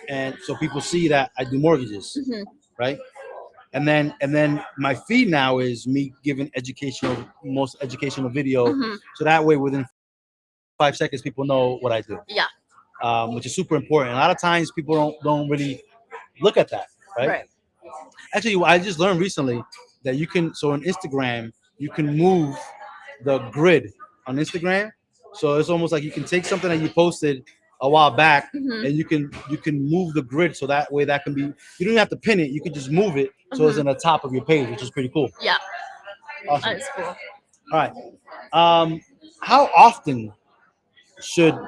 and so people see that I do mortgages, Hmm. right? And then my feed now is me giving most educational video, Hmm. so that way within 5 seconds people know what I do. Yeah. Which is super important. A lot of times people don't really look at that, right? Right. Actually, I just learned recently that you can. So on Instagram, you can move the grid on Instagram. So it's almost like you can take something that you posted a while back, Hmm. and you can move the grid so that way that can be. You don't even have to pin it. You can just move it so it's in the top of your page, which is pretty cool. Yeah. Awesome. That is cool. All right. How often should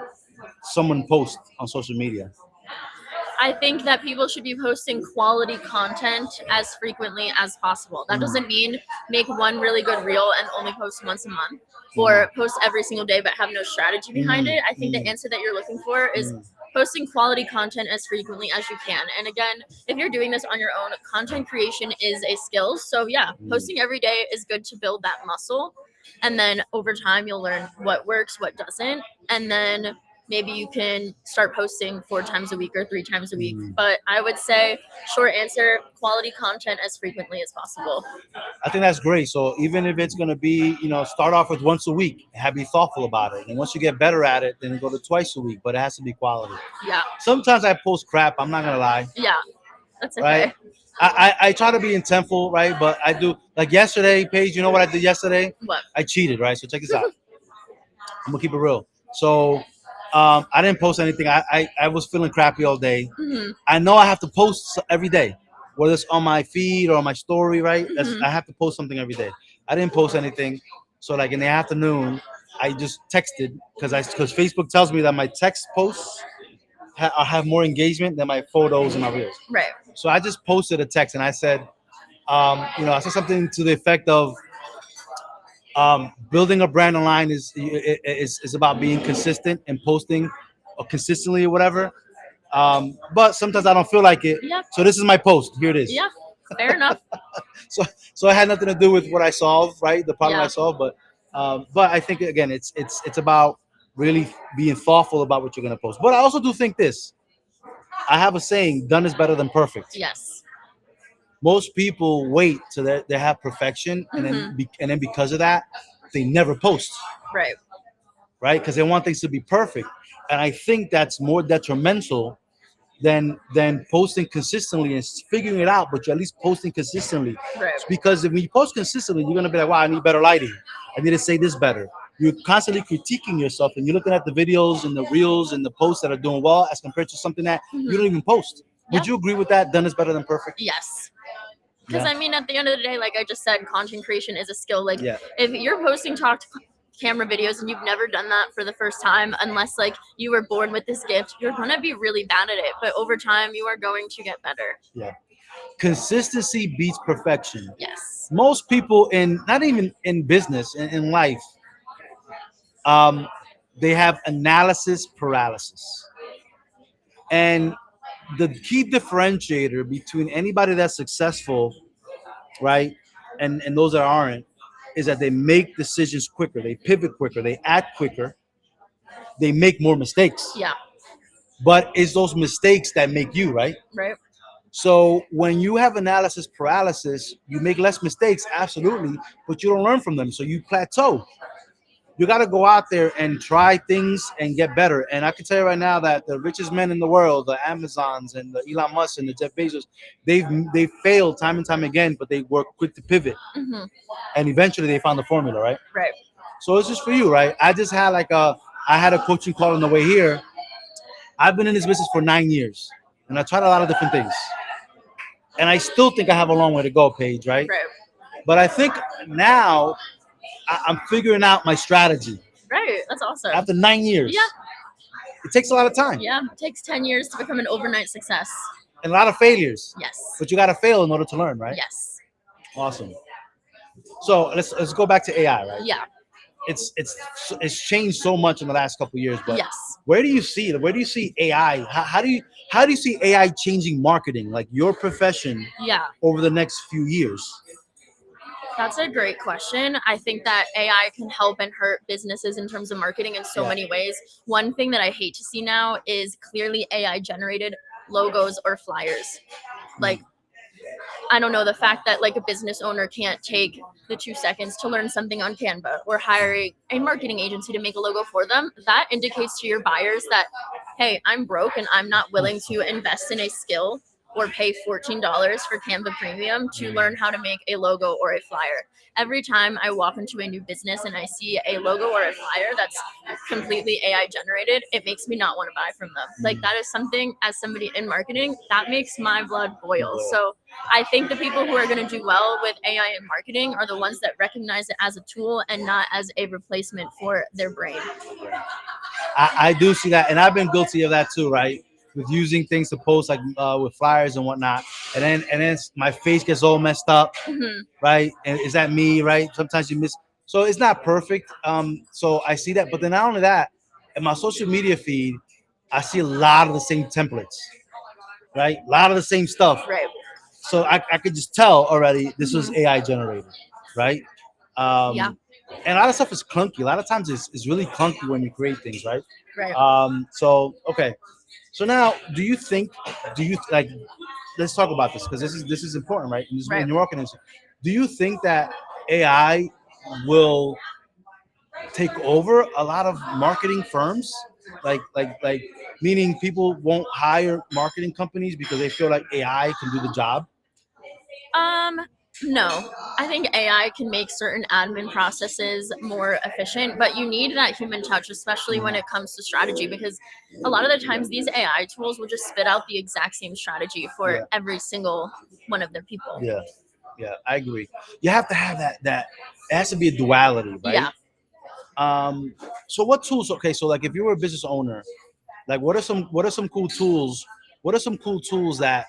someone post on social media? I think that people should be posting quality content as frequently as possible. That doesn't mean make one really good reel and only post once a month, or post every single day but have no strategy behind it. I think the answer that you're looking for is posting quality content as frequently as you can. And again, if you're doing this on your own, content creation is a skill. So yeah, posting every day is good to build that muscle. And then over time, you'll learn what works, what doesn't. And then maybe you can start posting 4 times a week or 3 times a week. But I would say, short answer, quality content as frequently as possible. I think that's great. So even if it's going to be, start off with once a week, be thoughtful about it. And once you get better at it, then go to twice a week, but it has to be quality. Yeah. Sometimes I post crap. I'm not going to lie. Yeah. That's right? okay. I try to be intentful, right? But I do, like yesterday, Paige, you know what I did yesterday? What? I cheated, right? So check this out. I'm gonna keep it real. So I didn't post anything. I was feeling crappy all day. Hmm. I know I have to post every day, whether it's on my feed or on my story, right? I have to post something every day. I didn't post anything. So like in the afternoon, I just texted because Facebook tells me that my text posts have more engagement than my photos and my reels. Right. So I just posted a text and I said, I said something to the effect of, building a brand online is about being consistent and posting consistently or whatever. But sometimes I don't feel like it. Yeah. So this is my post. Here it is. Yeah. Fair enough. So it had nothing to do with what I solved, right? The problem Yeah. I solved, but I think again, it's about really being thoughtful about what you're gonna post. But I also do think this. I have a saying: done is better than perfect. Yes. Most people wait till they have perfection, and then because of that, they never post, Right. right? Because they want things to be perfect, and I think that's more detrimental than posting consistently and figuring it out. But you're at least posting consistently. Right. It's because if you post consistently, you're gonna be like, wow, I need better lighting. I need to say this better. You're constantly critiquing yourself, and you're looking at the videos and the reels and the posts that are doing well as compared to something that you don't even post. Would you agree with that? Done is better than perfect. Yes. Because Yeah. I mean, at the end of the day, like I just said, content creation is a skill. Like Yeah. if you're posting talk to camera videos and you've never done that for the first time, unless like you were born with this gift, you're gonna be really bad at it. But over time, you are going to get better. Yeah. Consistency beats perfection. Yes. Most people not even in business, in life, they have analysis paralysis. And the key differentiator between anybody that's successful, right, and those that aren't, is that they make decisions quicker, they pivot quicker, they act quicker, they make more mistakes. Yeah. But it's those mistakes that make you, right? Right. So when you have analysis paralysis, you make less mistakes, absolutely, but you don't learn from them. So you plateau. You got to go out there and try things and get better. And I can tell you right now that the richest men in the world, the Amazons and the Elon Musk and the Jeff Bezos, they've failed time and time again, but they were quick to pivot. Mm-hmm. And eventually they found the formula, right? Right. So it's just for you, right? I just had I had a coaching call on the way here. I've been in this business for 9 years, and I tried a lot of different things. And I still think I have a long way to go, Paige, right? Right. But I think now I'm figuring out my strategy. Right. That's awesome. After 9 years. Yeah. It takes a lot of time. Yeah. It takes 10 years to become an overnight success. And a lot of failures. Yes. But you got to fail in order to learn, right? Yes. Awesome. So let's go back to AI, right? Yeah. It's changed so much in the last couple of years, but Yes. where do you see it? Where do you see AI? How do you see AI changing marketing, like your profession, Yeah. over the next few years? That's a great question. I think that AI can help and hurt businesses in terms of marketing in so many ways. One thing that I hate to see now is clearly AI generated logos or flyers. Like, I don't know, the fact that like a business owner can't take the 2 seconds to learn something on Canva or hiring a marketing agency to make a logo for them, that indicates to your buyers that, hey, I'm broke and I'm not willing to invest in a skill or pay $14 for Canva Premium to learn how to make a logo or a flyer. Every time I walk into a new business and I see a logo or a flyer that's completely AI generated, it makes me not want to buy from them. Like that is something, as somebody in marketing, that makes my blood boil. So I think the people who are going to do well with AI in marketing are the ones that recognize it as a tool and not as a replacement for their brain. I do see that, and I've been guilty of that too, right? With using things to post like with flyers and whatnot, and then my face gets all messed up, right? And is that me, right? Sometimes you miss, so it's not perfect. So I see that, but then not only that, in my social media feed, I see a lot of the same templates, right? A lot of the same stuff. Right. So I could just tell already this was AI generated, right? Yeah. And a lot of stuff is clunky. A lot of times it's really clunky when you create things, right? Right. So okay. So now, do you like? Let's talk about this because this is important, right? In Right. your marketing, do you think that AI will take over a lot of marketing firms? Like meaning people won't hire marketing companies because they feel like AI can do the job? No, I think AI can make certain admin processes more efficient, but you need that human touch, especially when it comes to strategy, because a lot of the times these AI tools will just spit out the exact same strategy for Yeah. every single one of their people. Yeah, yeah, I agree. You have to have that. It has to be a duality, right? Yeah. So what tools? Okay, so like if you were a business owner, like what are some cool tools? What are some cool tools that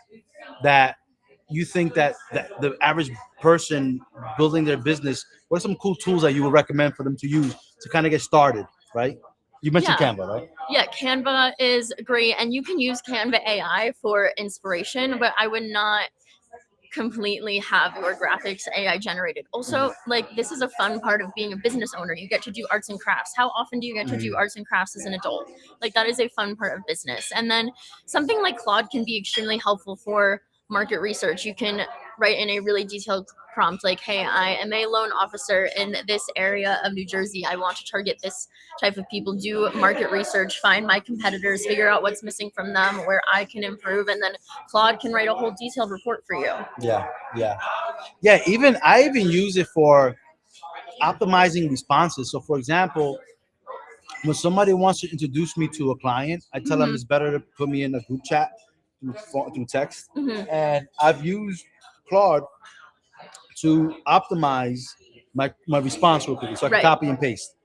you think that the average person building their business? What are some cool tools that you would recommend for them to use to kind of get started? Right? You mentioned Yeah. Canva, right? Yeah, Canva is great, and you can use Canva AI for inspiration, but I would not completely have your graphics AI generated. Also, like this is a fun part of being a business owner. You get to do arts and crafts. How often do you get to do arts and crafts as an adult? Like that is a fun part of business. And then something like Claude can be extremely helpful for market research. You can write in a really detailed prompt like, hey, I am a loan officer in this area of New Jersey. I want to target this type of people, do market research, find my competitors, figure out what's missing from them, where I can improve, and then Claude can write a whole detailed report for you. Yeah, yeah, yeah. I even use it for optimizing responses. So, for example, when somebody wants to introduce me to a client, I tell them it's better to put me in a group chat through text. And I've used Claude to optimize my response real quickly, so I can Right. copy and paste.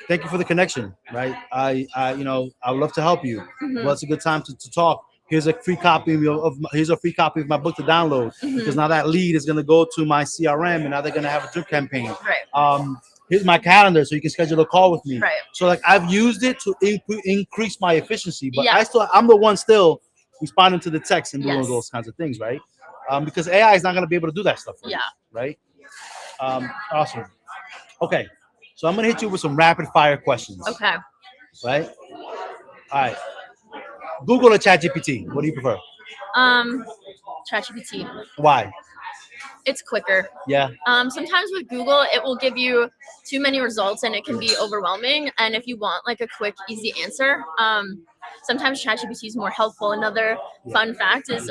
Thank you for the connection, right? I would love to help you. Well, it's a good time to talk. Here's a free copy here's a free copy of my book to download, because now that lead is gonna go to my CRM, and now they're gonna have a drip campaign. Right. Here's my calendar, so you can schedule a call with me. Right. So like I've used it to increase my efficiency, but Yeah. I'm the one still responding to the text and doing Yes. those kinds of things, right? Because AI is not gonna be able to do that stuff for Yeah. us, right? Awesome. Okay, so I'm gonna hit you with some rapid fire questions. Okay. Right. All right. Google or ChatGPT? What do you prefer? ChatGPT. Why? It's quicker. Yeah. Sometimes with Google, it will give you too many results and it can be overwhelming. And if you want like a quick, easy answer, sometimes ChatGPT is more helpful. Another fun fact is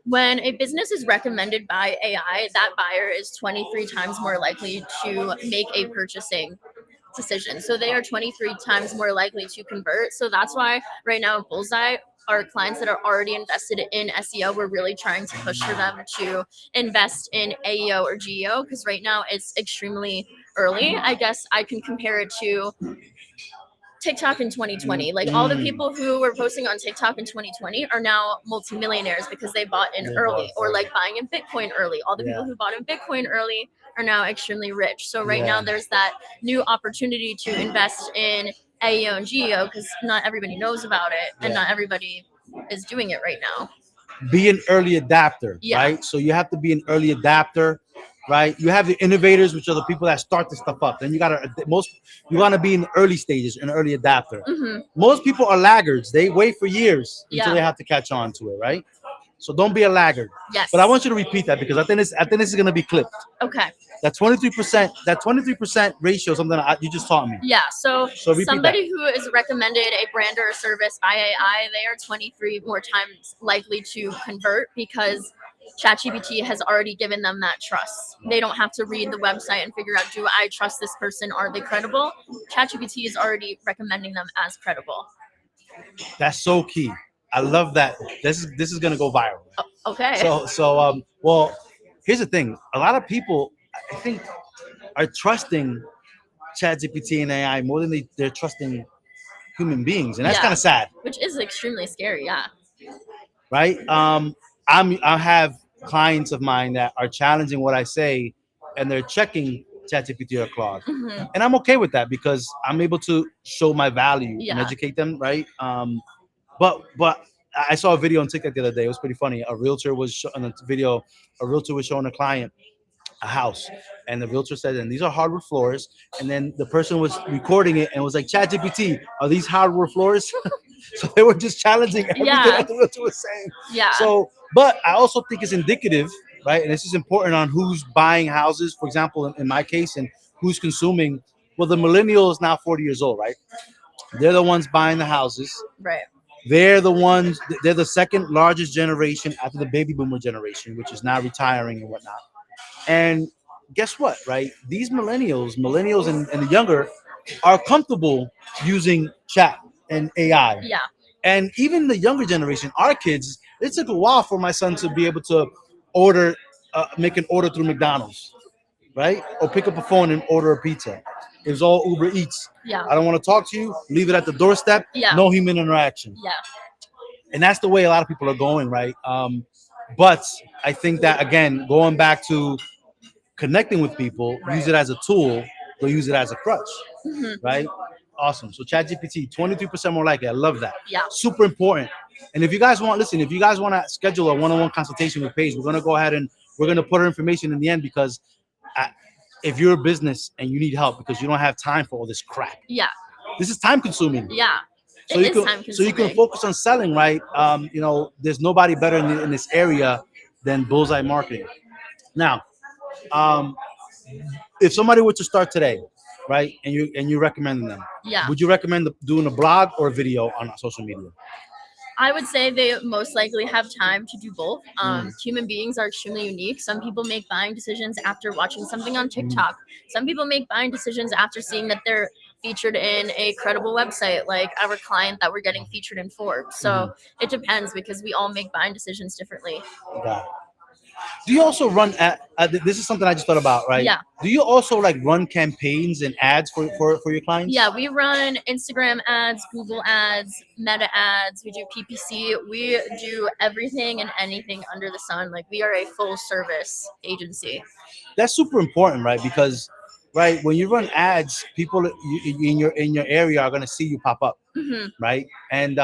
when a business is recommended by AI, that buyer is 23 times more likely to make a purchasing decision. So they are 23 times more likely to convert. So that's why right now at Bullseye, our clients that are already invested in SEO, we're really trying to push for them to invest in AEO or GEO, because right now it's extremely early. I guess I can compare it to TikTok in 2020. Like all the people who were posting on TikTok in 2020 are now multimillionaires because they bought in early, or like buying in Bitcoin early. All the people who bought in Bitcoin early are now extremely rich. So right now there's that new opportunity to invest in AEO and GEO because not everybody knows about it and not everybody is doing it right now. Be an early adapter, right? So you have to be an early adapter, right? You have the innovators, which are the people that start this stuff up. Then you want to be in the early stages, an early adapter. Most people are laggards. They wait for years until they have to catch on to it, right? So don't be a laggard. Yes. But I want you to repeat that because I think this is going to be clipped. Okay. That 23% ratio, something you just taught me. Yeah. So repeat somebody who is recommended a brand or a service by AI, they are 23 more times likely to convert because ChatGPT has already given them that trust. They don't have to read the website and figure out, do I trust this person? Are they credible? ChatGPT is already recommending them as credible. That's so key. I love that. This is gonna go viral. Okay. Well, here's the thing. A lot of people, I think, are trusting ChatGPT and AI more than they're trusting human beings, and that's kind of sad. Which is extremely scary. Yeah. Right. I have clients of mine that are challenging what I say, and they're checking ChatGPT or Claude, and I'm okay with that because I'm able to show my value and educate them. Right. But I saw a video on TikTok the other day. It was pretty funny. A realtor was showing a client a house, and the realtor said, and these are hardwood floors. And then the person was recording it and was like, ChatGPT, are these hardwood floors? So they were just challenging everything that the realtor was saying. Yeah. So, but I also think it's indicative, right? And this is important on who's buying houses, for example, in my case, and who's consuming. Well, the millennial is now 40 years old, right? They're the ones buying the houses. Right. They're the ones. They're the second largest generation after the baby boomer generation, which is now retiring and whatnot. And guess what? Right? These millennials and the younger, are comfortable using chat and AI. Yeah. And even the younger generation, our kids, it took a while for my son to be able to order, make an order through McDonald's, right? Or pick up a phone and order a pizza. It was all Uber Eats. Yeah. I don't want to talk to you. Leave it at the doorstep. Yeah. No human interaction. Yeah. And that's the way a lot of people are going, right? But I think that, again, going back to connecting with people, use it as a tool, don't use it as a crutch, right? Awesome. So ChatGPT, 23% more likely. I love that. Yeah. Super important. And if you guys want, listen, if you guys want to schedule a one-on-one consultation with Paige, we're going to go ahead and we're going to put her information in the end, because if you're a business and you need help because you don't have time for all this crap, Yeah. this is time consuming. Yeah. So It you is can, time so you can consuming. focus on selling, right? There's nobody better in this area than Bullseye Marketing. Now, if somebody were to start today, right, and you recommend them, Yeah. would you recommend doing a blog or a video on social media? I would say they most likely have time to do both. Mm. Human beings are extremely unique. Some people make buying decisions after watching something on TikTok. Some people make buying decisions after seeing that they're featured in a credible website, like our client that we're getting featured in Forbes. So it depends, because we all make buying decisions differently. Got it. Do you also run this is something I just thought about, right? Yeah. Do you also like run campaigns and ads for your clients? Yeah, we run Instagram ads, Google ads, Meta ads. We do PPC. We do everything and anything under the sun. Like, we are a full service agency. That's super important, right? Because, right, when you run ads, people in your area are gonna see you pop up, right? And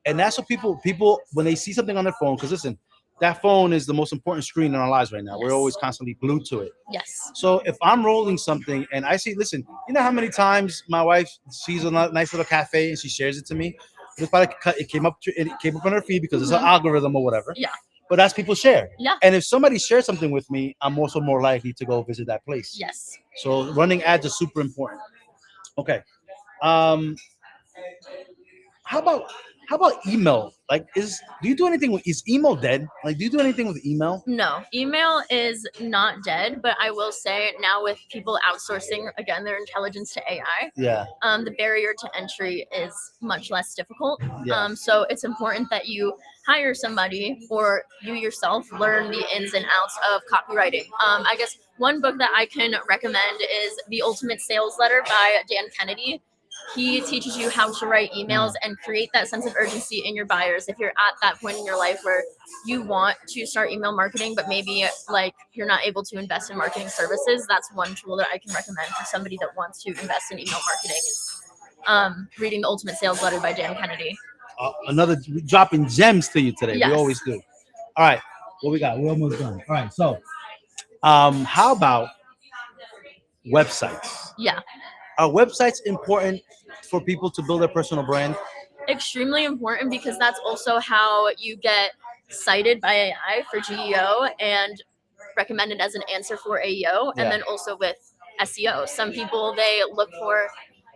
that's what people when they see something on their phone, because listen, that phone is the most important screen in our lives right now. Yes. We're always constantly glued to it. Yes. So if I'm rolling something and I see, listen, you know how many times my wife sees a nice little cafe and she shares it to me? It came up on her feed because it's an algorithm or whatever. Yeah. But that's people share. Yeah. And if somebody shares something with me, I'm also more likely to go visit that place. Yes. So running ads is super important. Okay. How about email? Like, do you do anything with, is email dead? Like, do you do anything with email? No, email is not dead, but I will say now, with people outsourcing again their intelligence to AI, Yeah. the barrier to entry is much less difficult. Yeah. So it's important that you hire somebody, or you yourself learn the ins and outs of copywriting. I guess one book that I can recommend is The Ultimate Sales Letter by Dan Kennedy. He teaches you how to write emails and create that sense of urgency in your buyers. If you're at that point in your life where you want to start email marketing, but maybe like you're not able to invest in marketing services, that's one tool that I can recommend for somebody that wants to invest in email marketing, is reading The Ultimate Sales Letter by Dan Kennedy. Another dropping gems to you today. Yes. We always do. All right. What we got? We're almost done. All right. So, how about websites? Yeah. Are websites important for people to build their personal brand? Extremely important, because that's also how you get cited by AI for GEO and recommended as an answer for AEO, and then also with SEO. Some people, they look for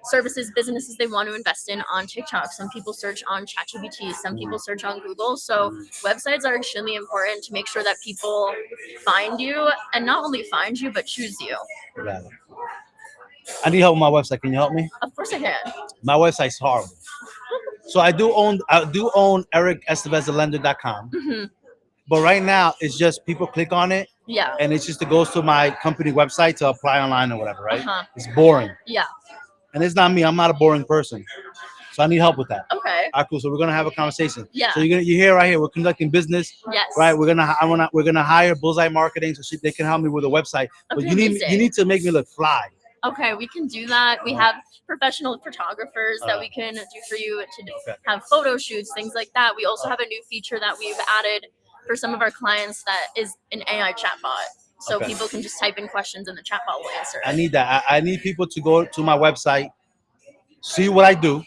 services, businesses they want to invest in on TikTok. Some people search on ChatGPT. Some people search on Google. So websites are extremely important to make sure that people find you, and not only find you, but choose you. Got it. I need help with my website. Can you help me? Of course I can. My website's horrible. So I do own ericestevezalender.com. But right now it's just people click on it, Yeah. and it's just it goes to my company website to apply online or whatever, right? It's boring. Yeah. And it's not me. I'm not a boring person. So I need help with that. Okay. All right, cool. So we're gonna have a conversation. Yeah. So you hear right here, we're conducting business. Yes. Right. We're gonna hire Bullseye Marketing so they can help me with a website. But Okay, you amazing. need to make me look fly. Okay, we can do that. We have professional photographers that we can do for you to have photo shoots, things like that. We also have a new feature that we've added for some of our clients that is an AI chatbot. So people can just type in questions and the chatbot will answer it. I need that. I need people to go to my website, see what I do,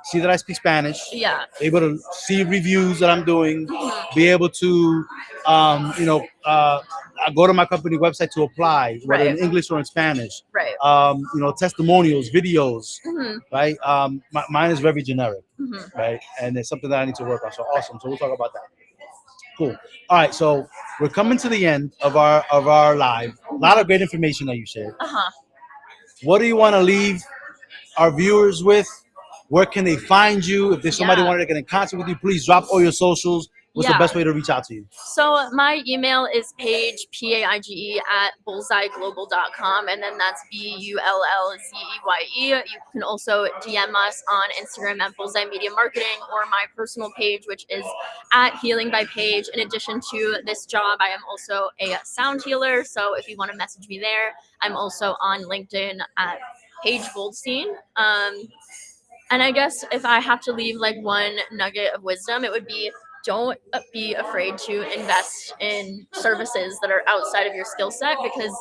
see that I speak Spanish, Yeah. able to see reviews that I'm doing, be able to, go to my company website to apply, whether in Right. English or in Spanish. Right. Testimonials, videos, Hmm. right? Mine is very generic, Hmm. right? And it's something that I need to work on. So awesome. So we'll talk about that. Cool. All right. So we're coming to the end of our live. A lot of great information that you shared. Uh-huh. What do you want to leave our viewers with? Where can they find you? If there's somebody Yeah. wanted to get in contact with you, please drop all your socials. What's the Yeah. best way to reach out to you? So my email is Paige, Paige at bullseyeglobal.com, and then that's BULLZEYE. You can also DM us on Instagram at Bullseye Media Marketing, or my personal page, which is at Healing by Paige. In addition to this job, I am also a sound healer. So if you want to message me there, I'm also on LinkedIn at Paige Goldstein. And I guess if I have to leave like one nugget of wisdom, it would be don't be afraid to invest in services that are outside of your skill set, because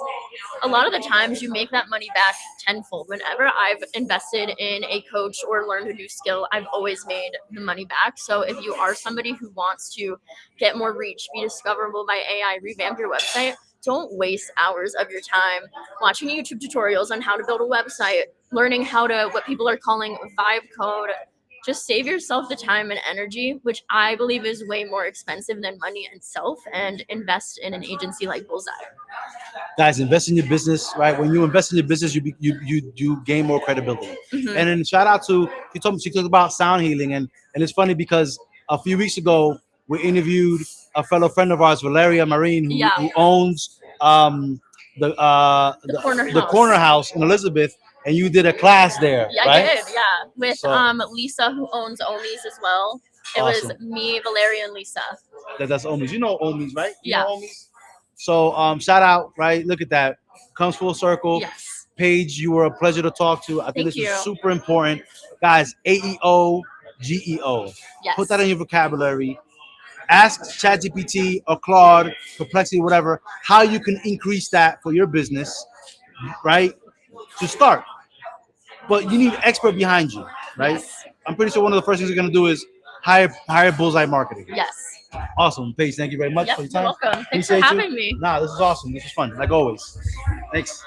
a lot of the times you make that money back tenfold. Whenever I've invested in a coach or learned a new skill, I've always made the money back. So if you are somebody who wants to get more reach, be discoverable by AI, revamp your website, don't waste hours of your time watching YouTube tutorials on how to build a website, learning what people are calling vibe code. Just save yourself the time and energy, which I believe is way more expensive than money itself, and invest in an agency like Bullseye. Guys, invest in your business, right? When you invest in your business, you gain more credibility. Mhm. And then shout out to she talked about sound healing, and it's funny because a few weeks ago we interviewed a fellow friend of ours, Valeria Marine, who owns the corner house in Elizabeth, and you did a class there, Yeah, right? I did, yeah. With So- Lisa, who owns Omi's as well. It was Awesome. me, Valeria, and Lisa. That's Omi's. You know Omi's, right? You Yeah. know Omi's? So shout out, right? Look at that. Comes full circle. Yes. Paige, you were a pleasure to talk to. I think Thank this is you. super important. Guys, AEO, GEO. Yes. Put that in your vocabulary. Ask ChatGPT or Claude, Perplexity, whatever, how you can increase that for your business, right? To start. But you need an expert behind you, right? Yes. I'm pretty sure one of the first things you're gonna do is hire Bullseye Marketing. Yes. Awesome, Paige. Thank you very much Yep, for your you're time. welcome. Thanks for Appreciate you. having me. Nah, this is awesome. This is fun, like always. Thanks.